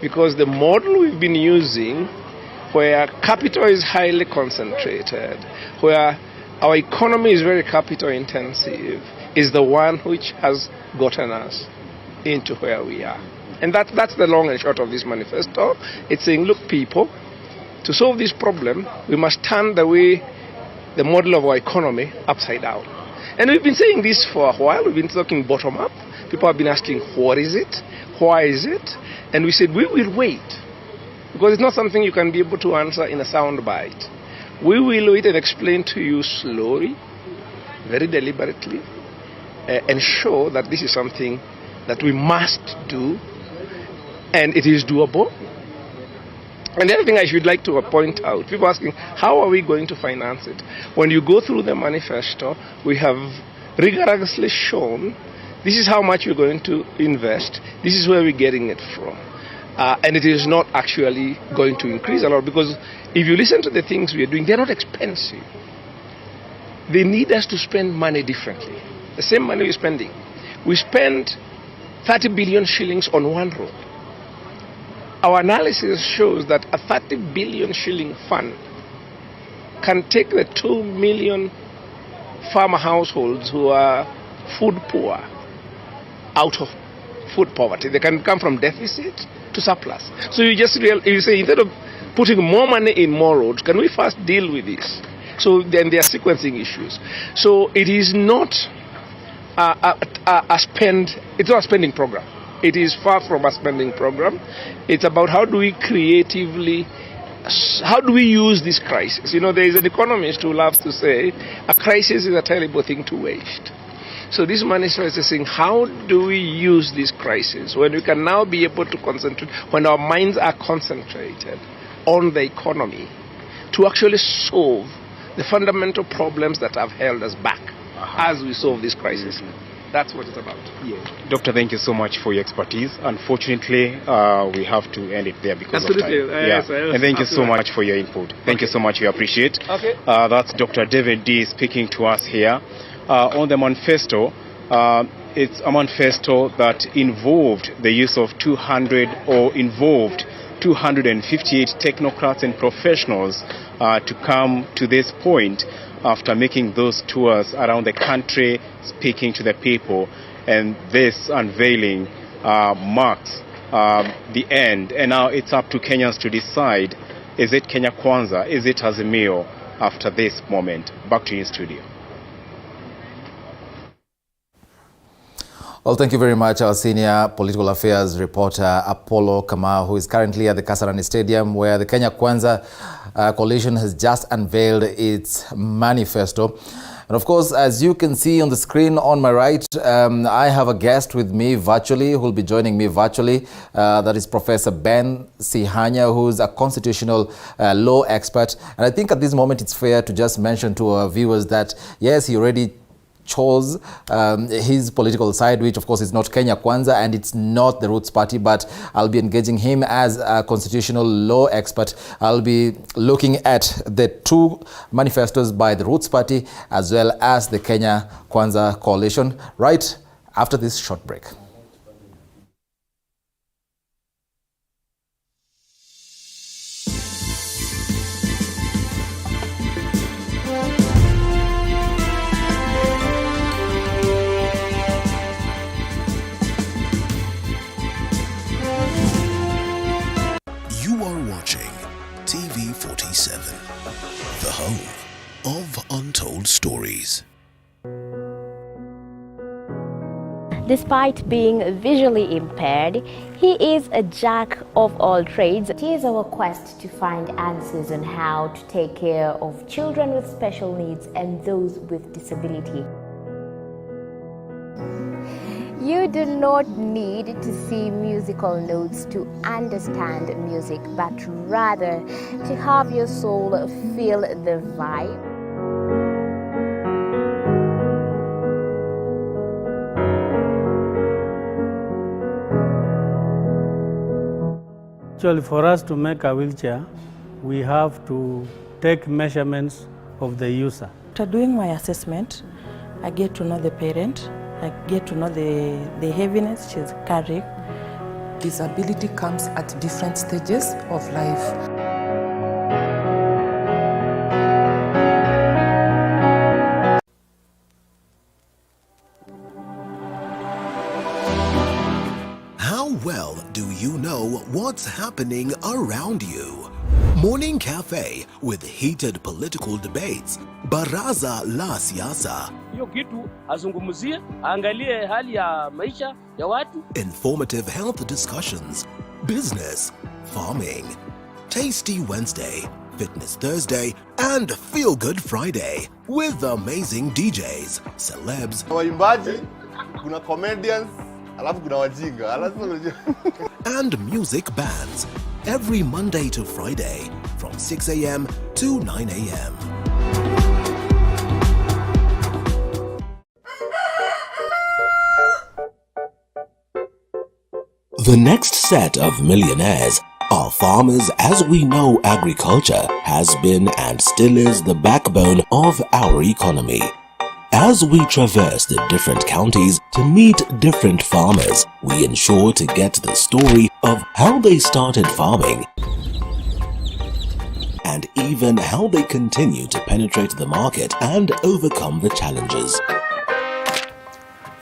Because the model we've been using, where capital is highly concentrated, where our economy is very capital intensive, is the one which has gotten us into where we are. And that's the long and short of this manifesto. It's saying, look, people, to solve this problem, we must turn the model of our economy upside down. And we've been saying this for a while. We've been talking bottom up. People have been asking, what is it? Why is it? And we said, we will wait. because it's not something you can be able to answer in a sound bite. We will wait and explain to you slowly, very deliberately, and show that this is something that we must do, and it is doable. And the other thing I should like to point out, people asking, how are we going to finance it? When you go through the manifesto, we have rigorously shown this is how much we're going to invest, this is where we're getting it from. And it is not actually going to increase a lot, because if you listen to the things we are doing, they're not expensive. They need us to spend money differently. The same money we're spending. We spend 30 billion shillings on one road. Our analysis shows that a 30 billion shilling fund can take the 2 million farmer households who are food poor out of food poverty. They can come from deficit to surplus. So you just you say, instead of putting more money in more roads, can we first deal with this? So then there are sequencing issues. So it is not it's not a spending program. It is far from a spending program. It's about how do we creatively, how do we use this crisis? You know, there is an economist who loves to say, a crisis is a terrible thing to waste. So this manifesto is saying, how do we use this crisis when we can now be able to concentrate, when our minds are concentrated on the economy, to actually solve the fundamental problems that have held us back as we solve this crisis. That's what it's about. Yes. Doctor, thank you so much for your expertise. Unfortunately, we have to end it there because of time. Yes, and thank you so much for your input. Thank you so much. We appreciate. Okay. That's Dr. David D. speaking to us here on the manifesto. It's a manifesto that involved the use of 258 technocrats and professionals to come to this point after making those tours around the country, speaking to the people. And this unveiling marks the end. And now it's up to Kenyans to decide, is it Kenya Kwanza, is it Azimio after this moment? Back to you in studio. Well, thank you very much, our senior political affairs reporter, Apollo Kamau, who is currently at the Kasarani Stadium, where the Kenya Kwanza coalition has just unveiled its manifesto. And of course, as you can see on the screen on my right, I have a guest with me virtually, who will be joining me virtually. That is Professor Ben Sihanya, who is a constitutional law expert. And I think at this moment, it's fair to just mention to our viewers that, yes, he already chose his political side, which of course is not Kenya Kwanza and it's not the Roots Party, but I'll be engaging him as a constitutional law expert. I'll be looking at the two manifestos by the Roots Party as well as the Kenya Kwanza coalition right after this short break. TV47, the home of untold stories. Despite being visually impaired, he is a jack of all trades. It is our quest to find answers on how to take care of children with special needs and those with disability. You do not need to see musical notes to understand music, but rather to have your soul feel the vibe. Actually, for us to make a wheelchair, we have to take measurements of the user. After doing my assessment, I get to know the parent. I get to know the heaviness she's carrying. Disability comes at different stages of life. How well do you know what's happening around you? Morning Cafe with heated political debates. Baraza la Siasa. Hiyo kitu azungumzie, angalie hali ya maisha ya watu. Informative health discussions. Business, farming, Tasty Wednesday, Fitness Thursday, and Feel Good Friday with amazing DJs, celebs, waimbaji, kuna comedians, alafu kuna wajinga, and music bands every Monday to Friday from 6 a.m. to 9 a.m. The next set of millionaires are farmers, as we know agriculture has been and still is the backbone of our economy. As we traverse the different counties to meet different farmers, we ensure to get the story of how they started farming and even how they continue to penetrate the market and overcome the challenges.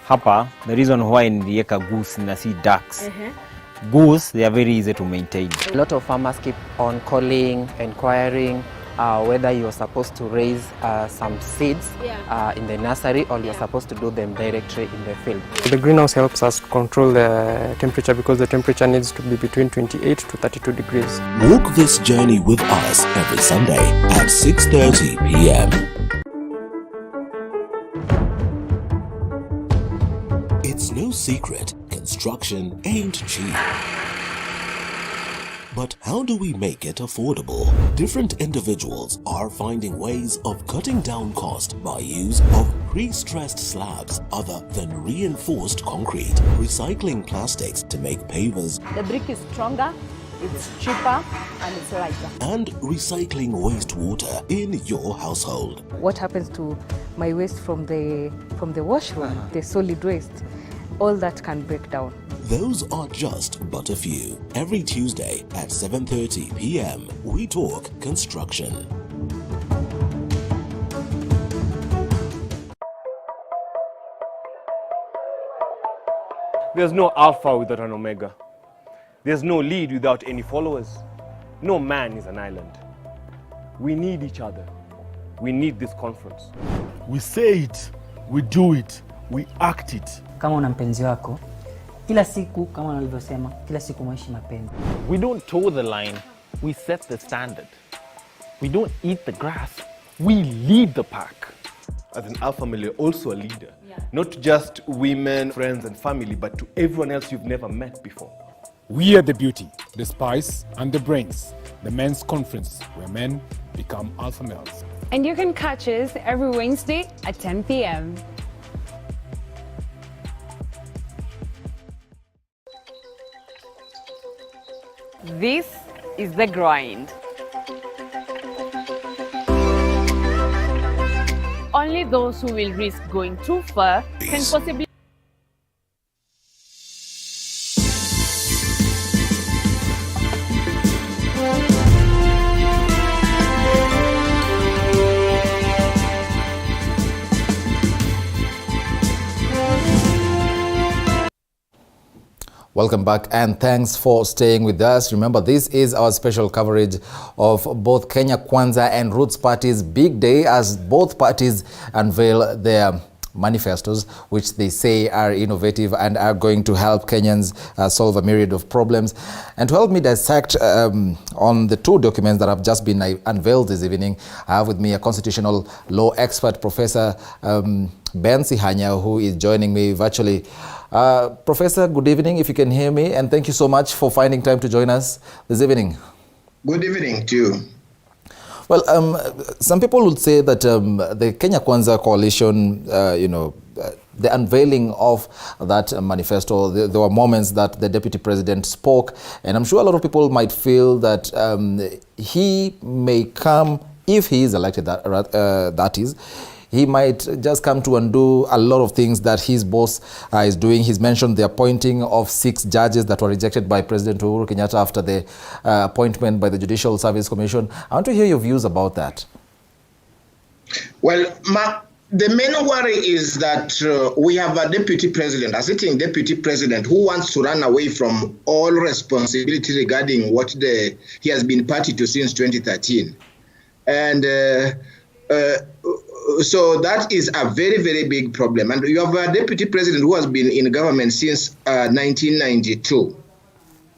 Hapa, the reason why nilieka goose na si ducks. Goose, they are very easy to maintain. A lot of farmers keep on calling, inquiring whether you're supposed to raise some seeds in the nursery or you're supposed to do them directly in the field. The greenhouse helps us control the temperature because the temperature needs to be between 28 to 32 degrees. Walk this journey with us every Sunday at 6:30 p.m. It's no secret, construction ain't cheap. But how do we make it affordable? Different individuals are finding ways of cutting down cost by use of pre-stressed slabs other than reinforced concrete, recycling plastics to make pavers. The brick is stronger, it's cheaper, and it's lighter. And recycling wastewater in your household. What happens to my waste from the washroom, the solid waste? All that can break down. Those are just but a few. Every Tuesday at 7:30 p.m. we talk construction. There's no alpha without an omega. There's no lead without any followers. No man is an island. We need each other. We need this conference. We say it, we do it, we act it. Kama una mpenzi wako, kila siku kama nilivyosema, kila siku mwishi mapenzi. We don't toe the line, we set the standard. We don't eat the grass, we lead the pack. As an alpha male, you're also a leader. Not to just women, friends and family, but to everyone else you've never met before. We are the beauty, the spice and the brains. The men's conference where men become alpha males. And you can catch us every Wednesday at 10 p.m. This is the grind. Only those who will risk going too far can possibly. Welcome back and thanks for staying with us. Remember, this is our special coverage of both Kenya Kwanza and Roots Party's big day as both parties unveil their manifestos, which they say are innovative and are going to help Kenyans solve a myriad of problems. And to help me dissect on the two documents that have just been unveiled this evening, I have with me a constitutional law expert, Professor Hyena, who is joining me virtually. Professor, good evening, if you can hear me, and thank you so much for finding time to join us this evening. Good evening to you. Well, some people would say that the Kenya Kwanza coalition, the unveiling of that manifesto, there were moments that the deputy president spoke, and I'm sure a lot of people might feel that he may come, if he is elected, that is, he might just come to undo a lot of things that his boss is doing. He's mentioned the appointing of 6 judges that were rejected by President Uhuru Kenyatta after the appointment by the Judicial Service Commission. I want to hear your views about that. Well, the main worry is that we have a deputy president, a sitting deputy president, who wants to run away from all responsibility regarding what he has been party to since 2013. And so that is a very, very big problem. And you have a deputy president who has been in government since 1992.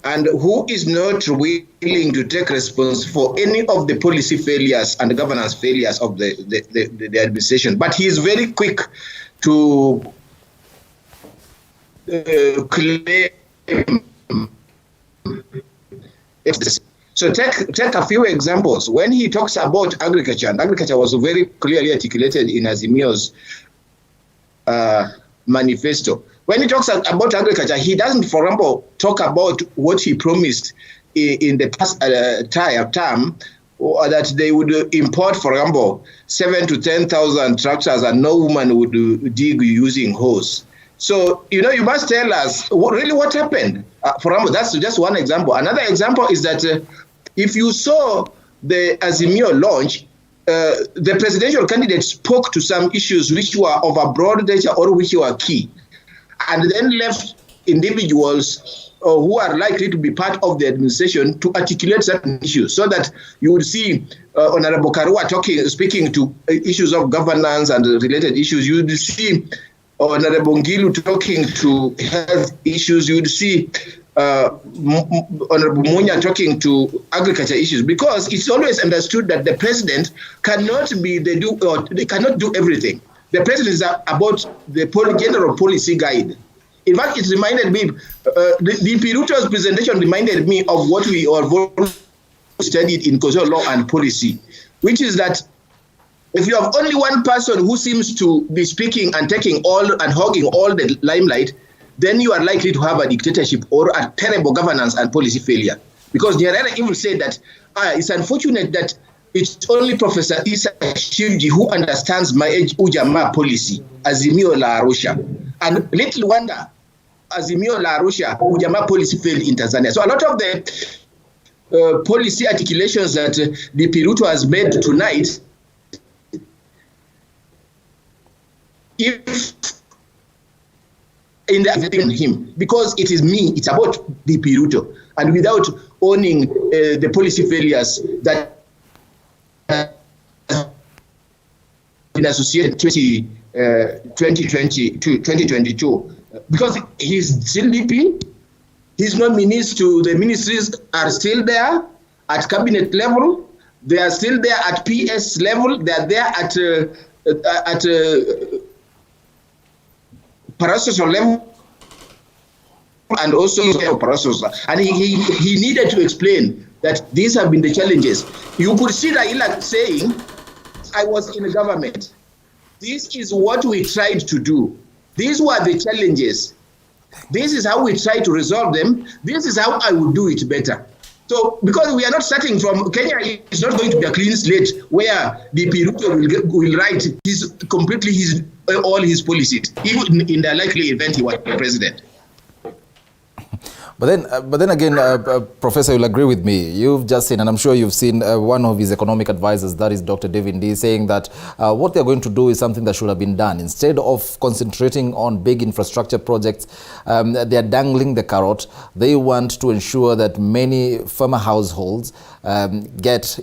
and who is not willing to take responsibility for any of the policy failures and governance failures of the administration. But he is very quick to claim. So take a few examples. When he talks about agriculture, and agriculture was very clearly articulated in Azimio's manifesto. When he talks about agriculture, he doesn't, for example, talk about what he promised in the past term, that they would import, for example, 7,000 to 10,000 tractors and no woman would dig using hose. So, you must tell us really what happened. For example, that's just one example. Another example is that if you saw the Azimio launch, the presidential candidate spoke to some issues which were of a broad nature or which were key, and then left individuals who are likely to be part of the administration to articulate certain issues, so that you would see Honorable Karua speaking to issues of governance and related issues. You would see Honorable Ngilu talking to health issues. You would see Honorable Munya talking to agriculture issues, because it's always understood that the president cannot they cannot do everything. The president is about the general policy guide. In fact, it reminded me, the Piruto's presentation reminded me of what we all studied in constitutional law and policy, which is that if you have only one person who seems to be speaking and taking all and hogging all the limelight, then you are likely to have a dictatorship or a terrible governance and policy failure. Because Nyerere even said that it's unfortunate that it's only Professor Isa Shivji who understands my Ujamaa policy, Azimio la Arusha. And little wonder, Azimio la Arusha, Ujamaa policy failed in Tanzania. So a lot of the policy articulations that the Piruto has made tonight, if in the him, because it is me, it's about the Piruto, and without owning the policy failures that in associated 2022, because he's still DP, his nominees to the ministries are still there at cabinet level, they are still there at PS level, they are there at parasocial level, and also parasocial. And he needed to explain that these have been the challenges. You could see Raila saying, I was in the government. This is what we tried to do. These were the challenges. This is how we try to resolve them. This is how I would do it better. So, because we are not starting from Kenya, it's not going to be a clean slate where the Piruto will write all his policies, even in the likely event he was president. But then again, Professor, you'll agree with me. You've just seen, and I'm sure you've seen one of his economic advisors, that is Dr. David D, saying that what they're going to do is something that should have been done. Instead of concentrating on big infrastructure projects, they're dangling the carrot. They want to ensure that many farmer households get,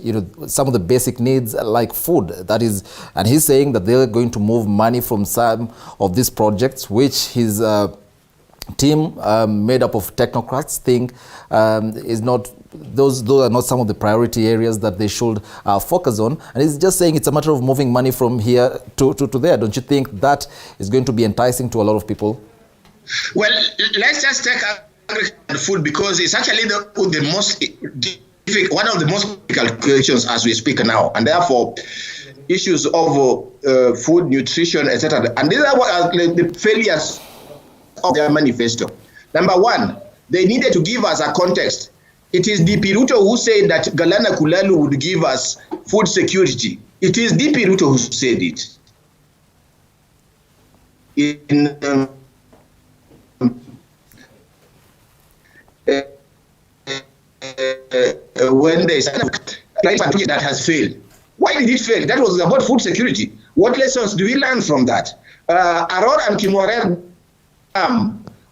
some of the basic needs like food. That is, and he's saying that they're going to move money from some of these projects, which his team made up of technocrats think is not, those are not some of the priority areas that they should focus on. And he's just saying it's a matter of moving money from here to there. Don't you think that is going to be enticing to a lot of people? Well, let's just take agriculture food, because it's actually the most difficult, one of the most difficult questions as we speak now, and therefore issues of food, nutrition, etc. And these are what the failures of their manifesto. Number one, they needed to give us a context. It is D. Piruto who said that Galana Kulalu would give us food security. It is D. Piruto who said it. When they said that has failed. Why did it fail? That was about food security. What lessons do we learn from that? Aurora and Kimorel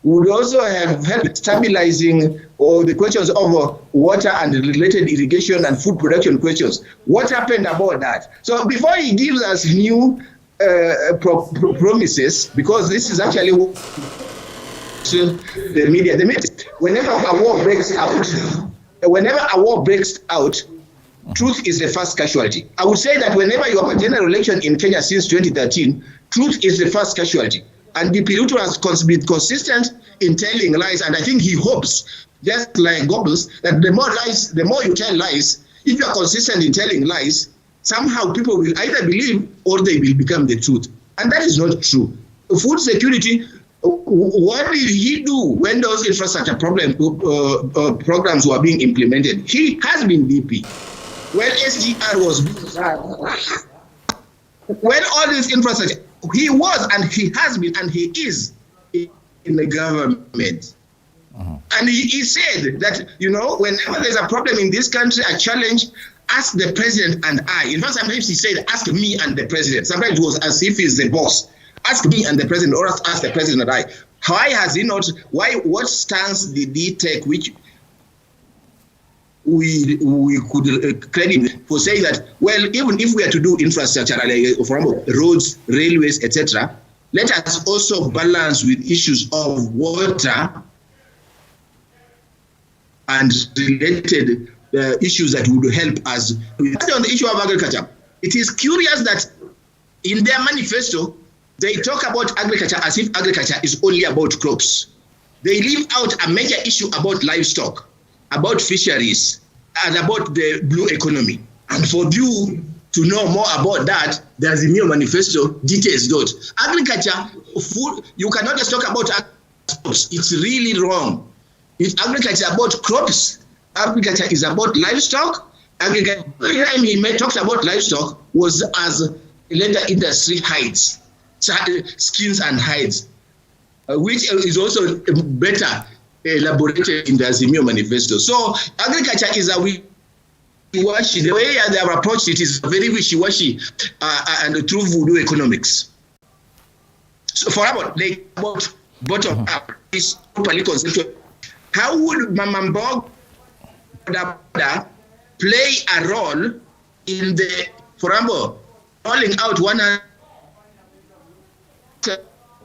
would also have helped stabilizing the questions of water and related irrigation and food production questions. What happened about that? So before he gives us new promises, because this is actually the media. Whenever a war breaks out, truth is the first casualty. I would say that whenever you have a general election in Kenya since 2013, truth is the first casualty. And DP Ruto has been consistent in telling lies, and I think he hopes, just like Goebbels, that the more you tell lies, if you are consistent in telling lies, somehow people will either believe or they will become the truth. And that is not true. Food security, what did he do when those infrastructure programs were being implemented? He has been DP. When SGR was being done, when all this infrastructure, he was and he has been and he is in the government. And he said that, whenever there's a problem in this country, a challenge, ask the president and I. In fact, sometimes he said, ask me and the president. Sometimes it was as if he's the boss. Ask me and the president, or ask the president and I. Why has he not, what stance did he take, which we could credit for saying that, well, even if we are to do infrastructure, like roads, railways, etc., let us also balance with issues of water and related issues that would help us. On the issue of agriculture, it is curious that in their manifesto, they talk about agriculture as if agriculture is only about crops. They leave out a major issue about livestock, about fisheries, and about the blue economy. And for you to know more about that, the Azimio Manifesto details those. Agriculture, food, you cannot just talk about crops. It's really wrong. If agriculture is about crops, agriculture is about livestock. Agriculture, every time he talks about livestock was as leather industry hides, skins and hides, which is also better elaborated in the Azimio Manifesto. So agriculture is a wishy-washy. The way they have approached it is very wishy-washy and through voodoo economics. So for about bottom up is properly conceptual. How would Mamambog play a role in the, for example, rolling out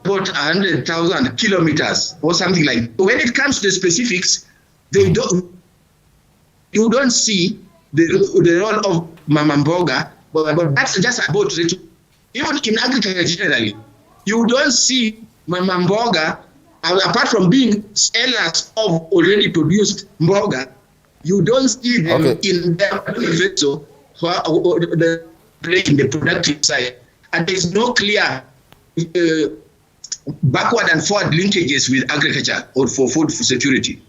about 100,000 kilometers or something like that? When it comes to the specifics, you don't see the role of Mamamboga, but that's just about it. Even in agriculture generally, you don't see Mamamboga, apart from being sellers of already produced mboga, you don't see them in their manifesto in the productive side. And there's no clear backward and forward linkages with agriculture or for food security.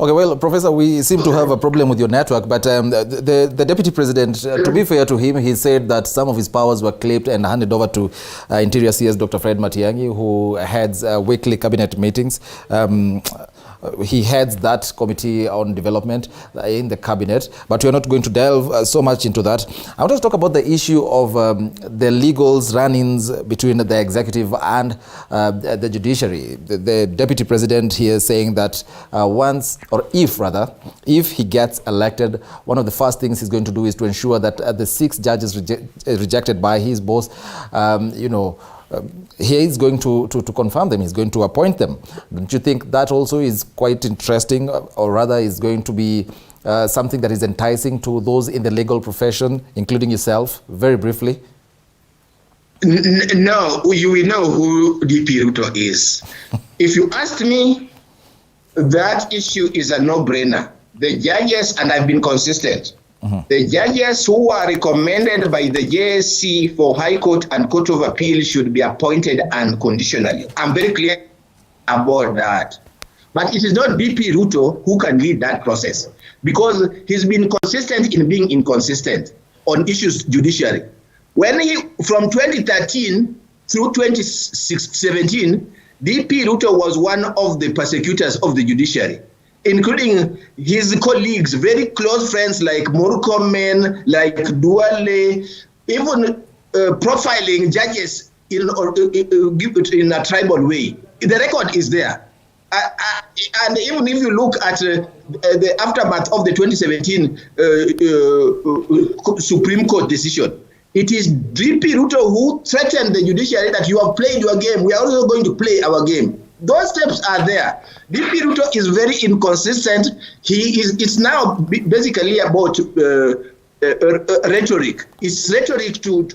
Okay, well, Professor, we seem to have a problem with your network, but the Deputy President, to be fair to him, he said that some of his powers were clipped and handed over to Interior CS Dr. Fred Matiang'i, who heads weekly cabinet meetings. He heads that committee on development in the cabinet, but we're not going to delve so much into that. I want to talk about the issue of the legals run-ins between the executive and the judiciary. The Deputy President here is saying that if he gets elected, one of the first things he's going to do is to ensure that the 6 judges rejected by his boss, he is going to confirm them, he's going to appoint them. Don't you think that also is quite interesting, or rather is going to be something that is enticing to those in the legal profession, including yourself, very briefly? No, you will know who DP Ruto is. If you asked me, that issue is a no-brainer. The judges, and I've been consistent, the judges who are recommended by the JSC for High Court and Court of Appeal should be appointed unconditionally. I'm very clear about that. But it is not DP Ruto who can lead that process, because he's been consistent in being inconsistent on issues judiciary. When from 2013 through 2017, DP Ruto was one of the persecutors of the judiciary, including his colleagues, very close friends like Murkomen, like Duale, even profiling judges in a tribal way. The record is there. And even if you look at the aftermath of the 2017 Supreme Court decision, it is DP Ruto who threatened the judiciary that you have played your game, we are also going to play our game. Those steps are there. DP Ruto is very inconsistent. It's now basically about rhetoric. It's rhetoric to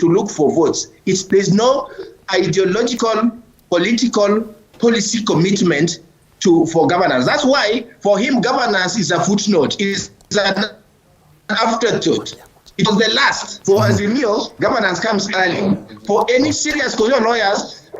look for votes. There's no ideological, political, policy commitment for governance. That's why for him governance is a footnote. It's an afterthought. It was the last. For Azimio, governance comes early. For any serious constitutional lawyers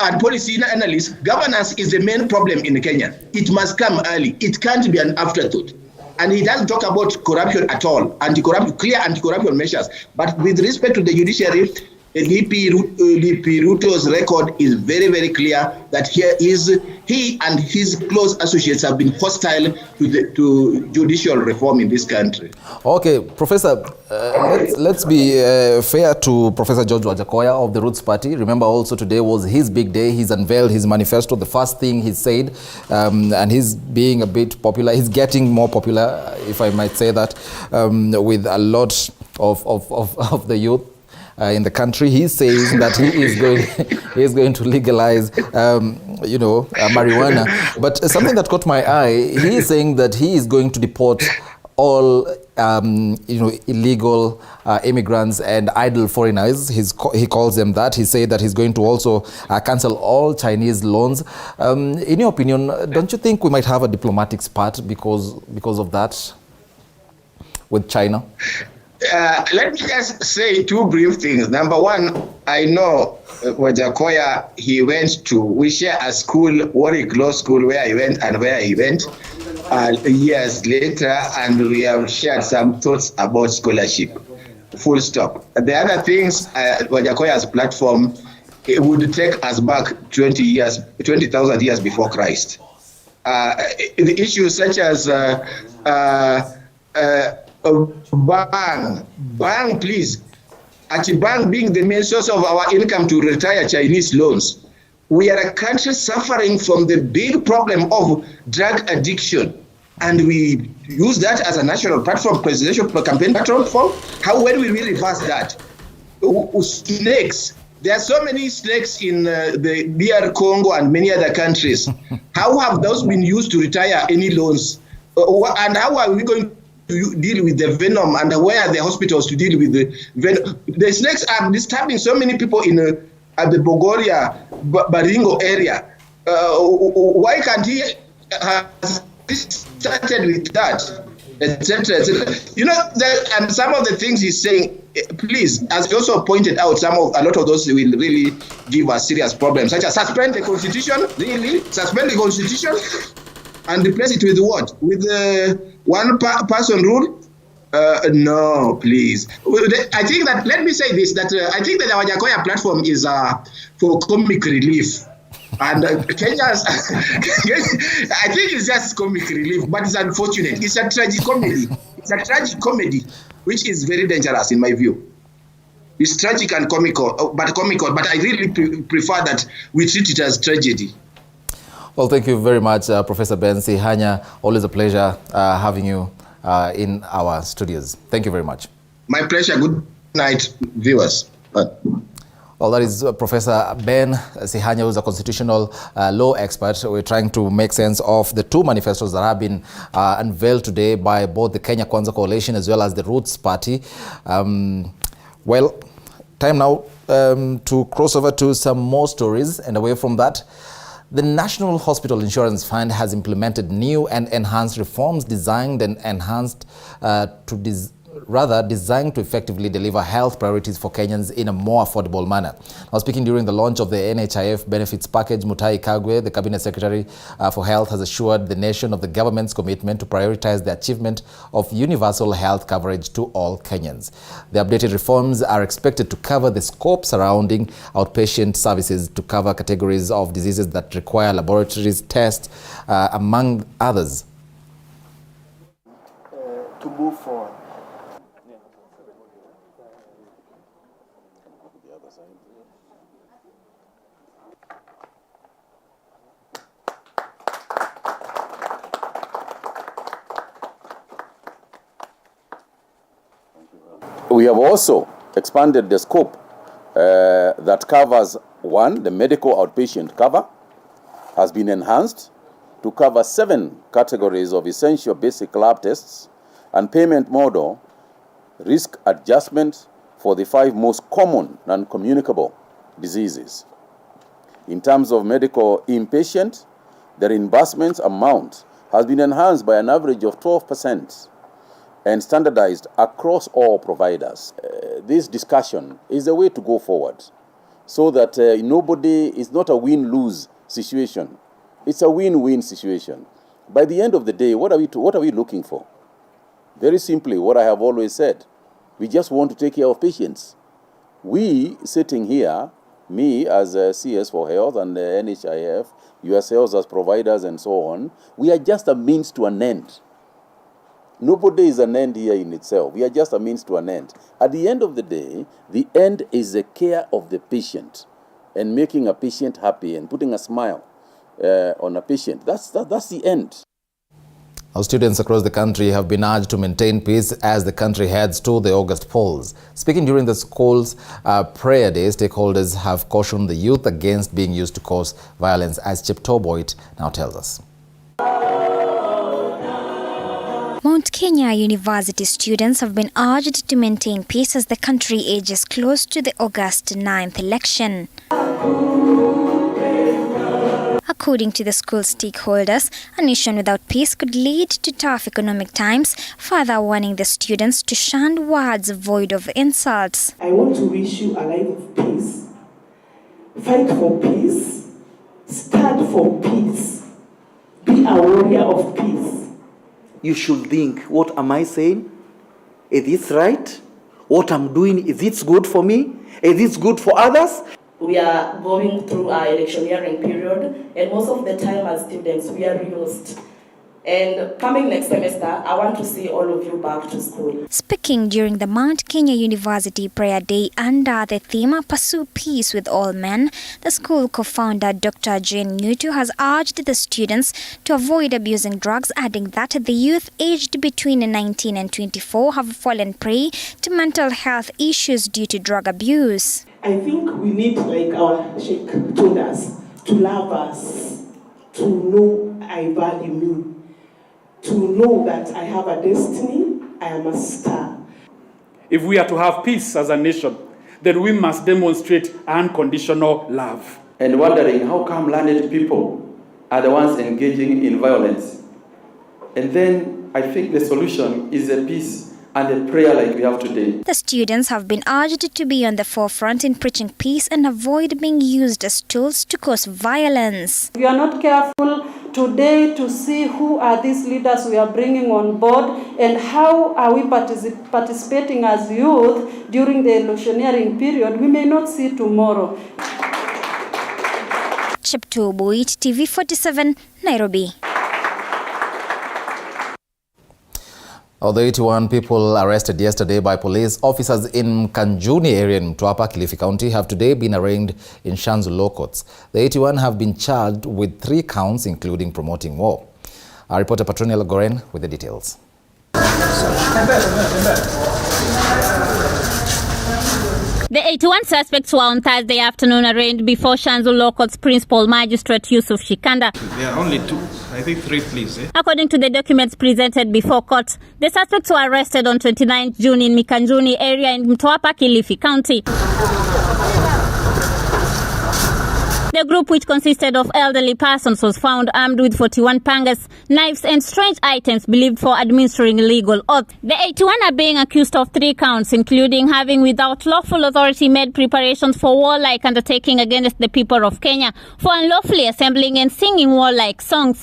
and policy analysts, governance is the main problem in Kenya. It must come early. It can't be an afterthought. And he doesn't talk about corruption at all, clear anti-corruption measures. But with respect to the judiciary, DP Ruto's record is very, very clear that he and his close associates have been hostile to judicial reform in this country. Okay, Professor, let's be fair to Professor George Wajackoyah of the Roots Party. Remember also today was his big day. He's unveiled his manifesto, the first thing he said, and he's being a bit popular. He's getting more popular, if I might say that, with a lot of the youth. In the country. He says that he is going to legalize, marijuana. But something that caught my eye, he is saying that he is going to deport all, illegal immigrants and idle foreigners. He calls them that. He said that he's going to also cancel all Chinese loans. In your opinion, don't you think we might have a diplomatic spat because of that with China? Let me just say two brief things. Number one, I know Wajackoyah, we share a school, Warwick Law School, where he went and where he went years later, and we have shared some thoughts about scholarship. Full stop. The other things, Wajackoyah's platform, it would take us back 20,000 years before Christ. The issues such as Bang, please. Bang being the main source of our income to retire Chinese loans. We are a country suffering from the big problem of drug addiction. And we use that as a national platform, presidential campaign platform. When will we reverse that? Snakes. There are so many snakes in the DR Congo and many other countries. How have those been used to retire any loans? And how are we going to deal with the venom, and where are the hospitals to deal with the venom? The snakes are disturbing so many people at the Bogoria, Baringo area. Why can't he have started with that, etc., etc.? And some of the things he's saying, please, as he also pointed out, a lot of those will really give us serious problems, such as suspend the constitution, suspend the constitution, and replace it with what? With the one-person rule? No, please. I think that, let me say this, that I think that the Wajackoyah platform is for comic relief. And Kenya's, I think it's just comic relief, but it's unfortunate. It's a tragic comedy. It's a tragic comedy, which is very dangerous in my view. It's tragic and comical, but I really prefer that we treat it as tragedy. Well, thank you very much, Professor Bensi Hyena. Always a pleasure having you in our studios. Thank you very much. My pleasure. Good night, viewers. Well, that is Professor Ben Sihanya, who is a constitutional law expert. We're trying to make sense of the two manifestos that have been unveiled today by both the Kenya Kwanza Coalition as well as the Roots Party. Well, time now to cross over to some more stories, and away from that, the National Hospital Insurance Fund has implemented new and enhanced reforms designed to effectively deliver health priorities for Kenyans in a more affordable manner. Now, speaking during the launch of the NHIF benefits package, Mutahi Kagwe, the Cabinet Secretary for Health, has assured the nation of the government's commitment to prioritize the achievement of universal health coverage to all Kenyans. The updated reforms are expected to cover the scope surrounding outpatient services to cover categories of diseases that require laboratories tests, among others. To move forward. We have also expanded the scope that covers One, the medical outpatient cover has been enhanced to cover 7 categories of essential basic lab tests and payment model risk adjustment for the 5 most common non-communicable diseases. In terms of medical inpatient, the reimbursement amount has been enhanced by an average of 12% and standardized across all providers. This discussion is the way to go forward so that it's not a win-lose situation. It's a win-win situation. By the end of the day, what are we looking for? Very simply, what I have always said, we just want to take care of patients. We sitting here, me as a CS for Health and the NHIF, yourselves as providers and so on, we are just a means to an end. Nobody is an end here in itself. We are just a means to an end. At the end of the day, the end is the care of the patient and making a patient happy and putting a smile on a patient. That's the end. Our students across the country have been urged to maintain peace as the country heads to the August polls. Speaking during the school's prayer day, stakeholders have cautioned the youth against being used to cause violence, as Cheptoboit now tells us. Mount Kenya University students have been urged to maintain peace as the country ages close to the August 9th election. According to the school stakeholders, a nation without peace could lead to tough economic times, further warning the students to shun words void of insults. I want to wish you a life of peace. Fight for peace. Stand for peace. Be a warrior of peace. You should think, what am I saying? Is this right? What I'm doing, is it good for me? Is this good for others? We are going through our electioneering period, and most of the time as students, we are used. And coming next semester, I want to see all of you back to school. Speaking during the Mount Kenya University Prayer Day under the theme Pursue Peace with All Men, the school co-founder Dr. Jane Nyutu has urged the students to avoid abusing drugs, adding that the youth aged between 19 and 24 have fallen prey to mental health issues due to drug abuse. I think we need, like our Sheikh told us, to love us, to know I value me, to know that I have a destiny, I am a star. If we are to have peace as a nation, then we must demonstrate unconditional love. And wondering how come learned people are the ones engaging in violence. And then I think the solution is a peace and a prayer like we have today. The students have been urged to be on the forefront in preaching peace and avoid being used as tools to cause violence. We are not careful today to see who are these leaders we are bringing on board and how are we participating as youth during the electioneering period. We may not see tomorrow. Cheptoboit, TV47, Nairobi. Of the 81 people arrested yesterday by police officers in Kanjuni area in Mtwapa, Kilifi County have today been arraigned in Shanzu Law Courts. The 81 have been charged with 3 counts, including promoting war. Our reporter Patroniel Goren with the details. The 81 suspects were on Thursday afternoon arraigned before Shanzu Law Court's Principal Magistrate Yusuf Shikanda. There are only 2, I think 3 pleas. According to the documents presented before court, the suspects were arrested on 29 June in Mikanjuni area in Mtwapa, Kilifi County. The group, which consisted of elderly persons, was found armed with 41 pangas, knives and strange items believed for administering illegal oath. The 81 are being accused of 3 counts, including having without lawful authority made preparations for warlike undertaking against the people of Kenya, for unlawfully assembling and singing warlike songs.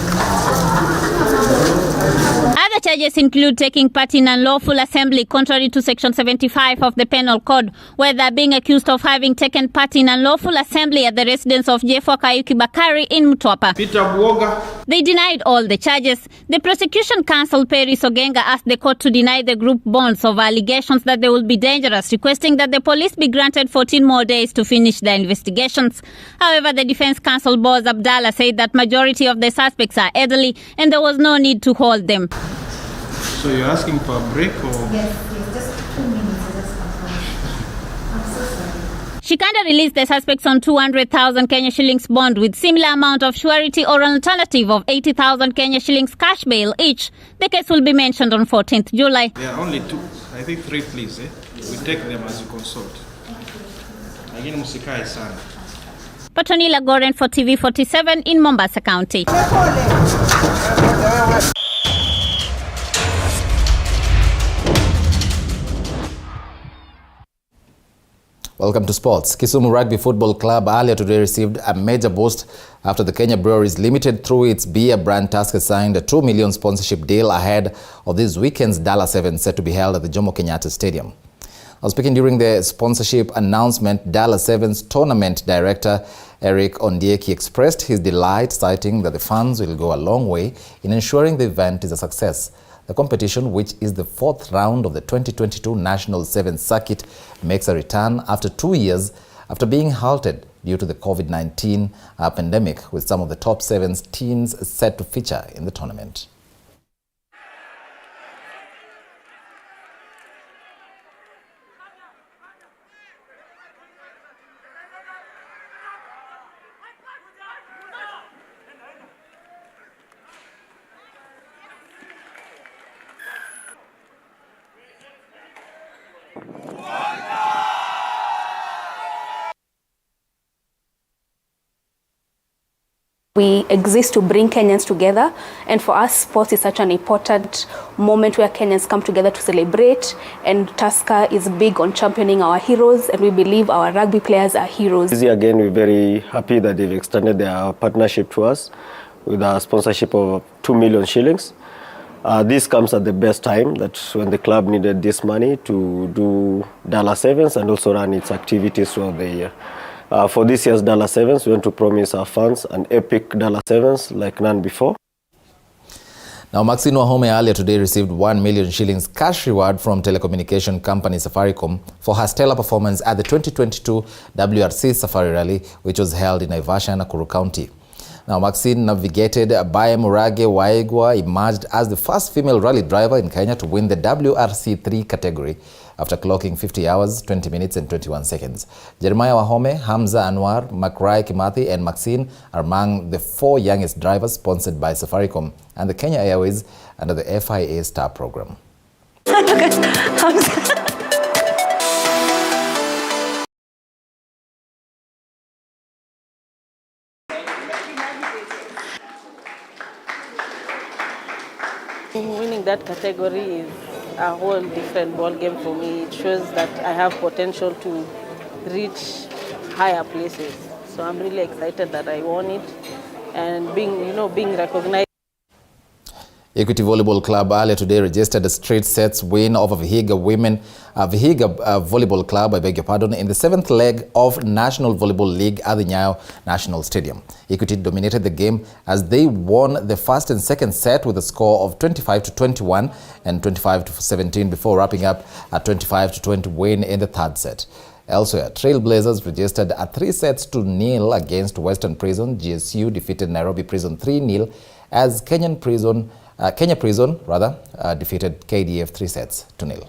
Other charges include taking part in unlawful assembly contrary to Section 75 of the Penal Code, where they are being accused of having taken part in unlawful assembly at the residence of Jeffwa Kayuki Bakari in Mtwapa. Peter Buoga. They denied all the charges. The prosecution counsel Perry Sogenga asked the court to deny the group bonds over allegations that they will be dangerous, requesting that the police be granted 14 more days to finish their investigations. However, the defense counsel Boaz Abdallah said that majority of the suspects are elderly and there was no need to hold them. So you're asking for a break or? Yes, just 2 minutes. I'm so sorry. Shikanda released the suspects on 200,000 Kenya shillings bond with similar amount of surety or an alternative of 80,000 Kenya shillings cash bail each. The case will be mentioned on 14th July. There are only two, I think three please. We take them as you consult. Again, musikai sana. Patonila Goren for TV47 in Mombasa County. Welcome to sports. Kisumu Rugby Football Club earlier today received a major boost after the Kenya Breweries Limited, through its beer brand Tusker, signed a $2 million sponsorship deal ahead of this weekend's Dala 7 set to be held at the Jomo Kenyatta Stadium. Now, speaking during the sponsorship announcement, Dala 7's tournament director Eric Ondieki expressed his delight, citing that the funds will go a long way in ensuring the event is a success. The competition, which is the fourth round of the 2022 National Sevens Circuit, makes a return after 2 years after being halted due to the COVID-19 pandemic, with some of the top sevens teams set to feature in the tournament. We exist to bring Kenyans together, and for us, sports is such an important moment where Kenyans come together to celebrate, and Tusker is big on championing our heroes, and we believe our rugby players are heroes. This year again, we're very happy that they've extended their partnership to us with a sponsorship of 2 million shillings. This comes at the best time, that when the club needed this money to do Dala Sevens and also run its activities throughout the year. For this year's Dala Sevens, we want to promise our fans an epic Dala Sevens like none before. Now, Maxine Wahome earlier today received 1 million shillings cash reward from telecommunication company Safaricom for her stellar performance at the 2022 WRC Safari Rally, which was held in Naivasha, Nakuru County. Now, Maxine navigated by Murage Waigwa, emerged as the first female rally driver in Kenya to win the WRC3 category after clocking 50 hours, 20 minutes and 21 seconds. Jeremiah Wahome, Hamza Anwar, Makrai Kimathi and Maxine are among the 4 youngest drivers sponsored by Safaricom and the Kenya Airways under the FIA Star Program. Winning that category is a whole different ball game for me. It shows that I have potential to reach higher places. So I'm really excited that I won it, and being recognized. Equity Volleyball Club earlier today registered a straight sets win over Vihiga Volleyball Club, in the 7th leg of National Volleyball League at the Nyayo National Stadium. Equity dominated the game as they won the first and second set with a score of 25-21 and 25-17 before wrapping up a 25-20 win in the third set. Elsewhere, Trailblazers registered a 3-0 against Western Prison. GSU defeated Nairobi Prison 3-0 as Kenya Prison defeated KDF 3-0.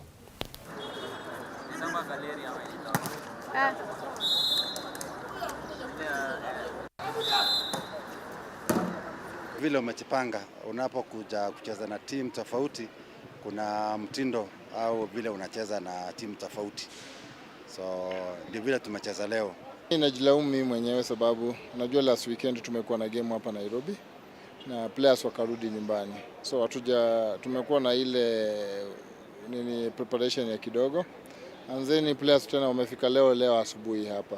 Vile umejipanga unapokuja kucheza na timu tofauti, kuna mtindo au vile unacheza na timu tofauti. So ndio vile tumecheza leo. Ninajilaumu mimi mwenyewe sababu unajua last weekend tumekuwa na game hapa Nairobi na players wakarudi nyumbani. So tumekuwa na ile preparation ya kidogo. Anzeni players tena wamefika leo asubuhi hapa.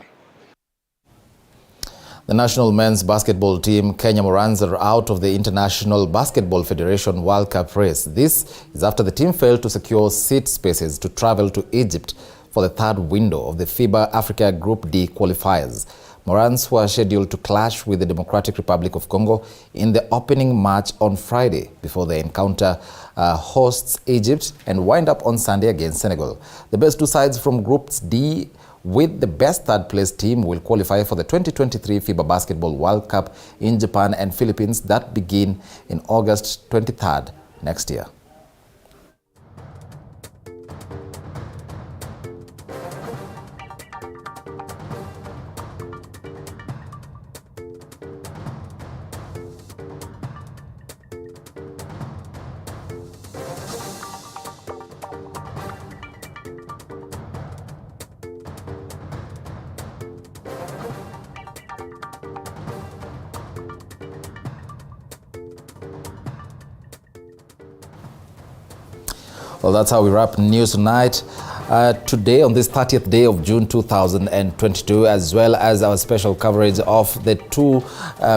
The national men's basketball team, Kenya Morans, are out of the International Basketball Federation World Cup race. This is after the team failed to secure seat spaces to travel to Egypt for the third window of the FIBA Africa Group D qualifiers. Morans were scheduled to clash with the Democratic Republic of Congo in the opening match on Friday before they encounter hosts Egypt and wind up on Sunday against Senegal. The best 2 sides from Groups D with the best third-place team will qualify for the 2023 FIBA Basketball World Cup in Japan and Philippines that begin in August 23rd next year. Well, that's how we wrap news tonight. Today, on this 30th day of June 2022, as well as our special coverage of the two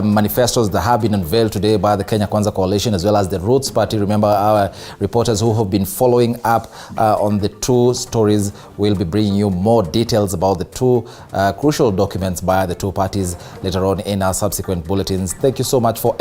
manifestos that have been unveiled today by the Kenya Kwanza Coalition, as well as the Roots Party. Remember, our reporters who have been following up on the two stories will be bringing you more details about the two crucial documents by the two parties later on in our subsequent bulletins. Thank you so much for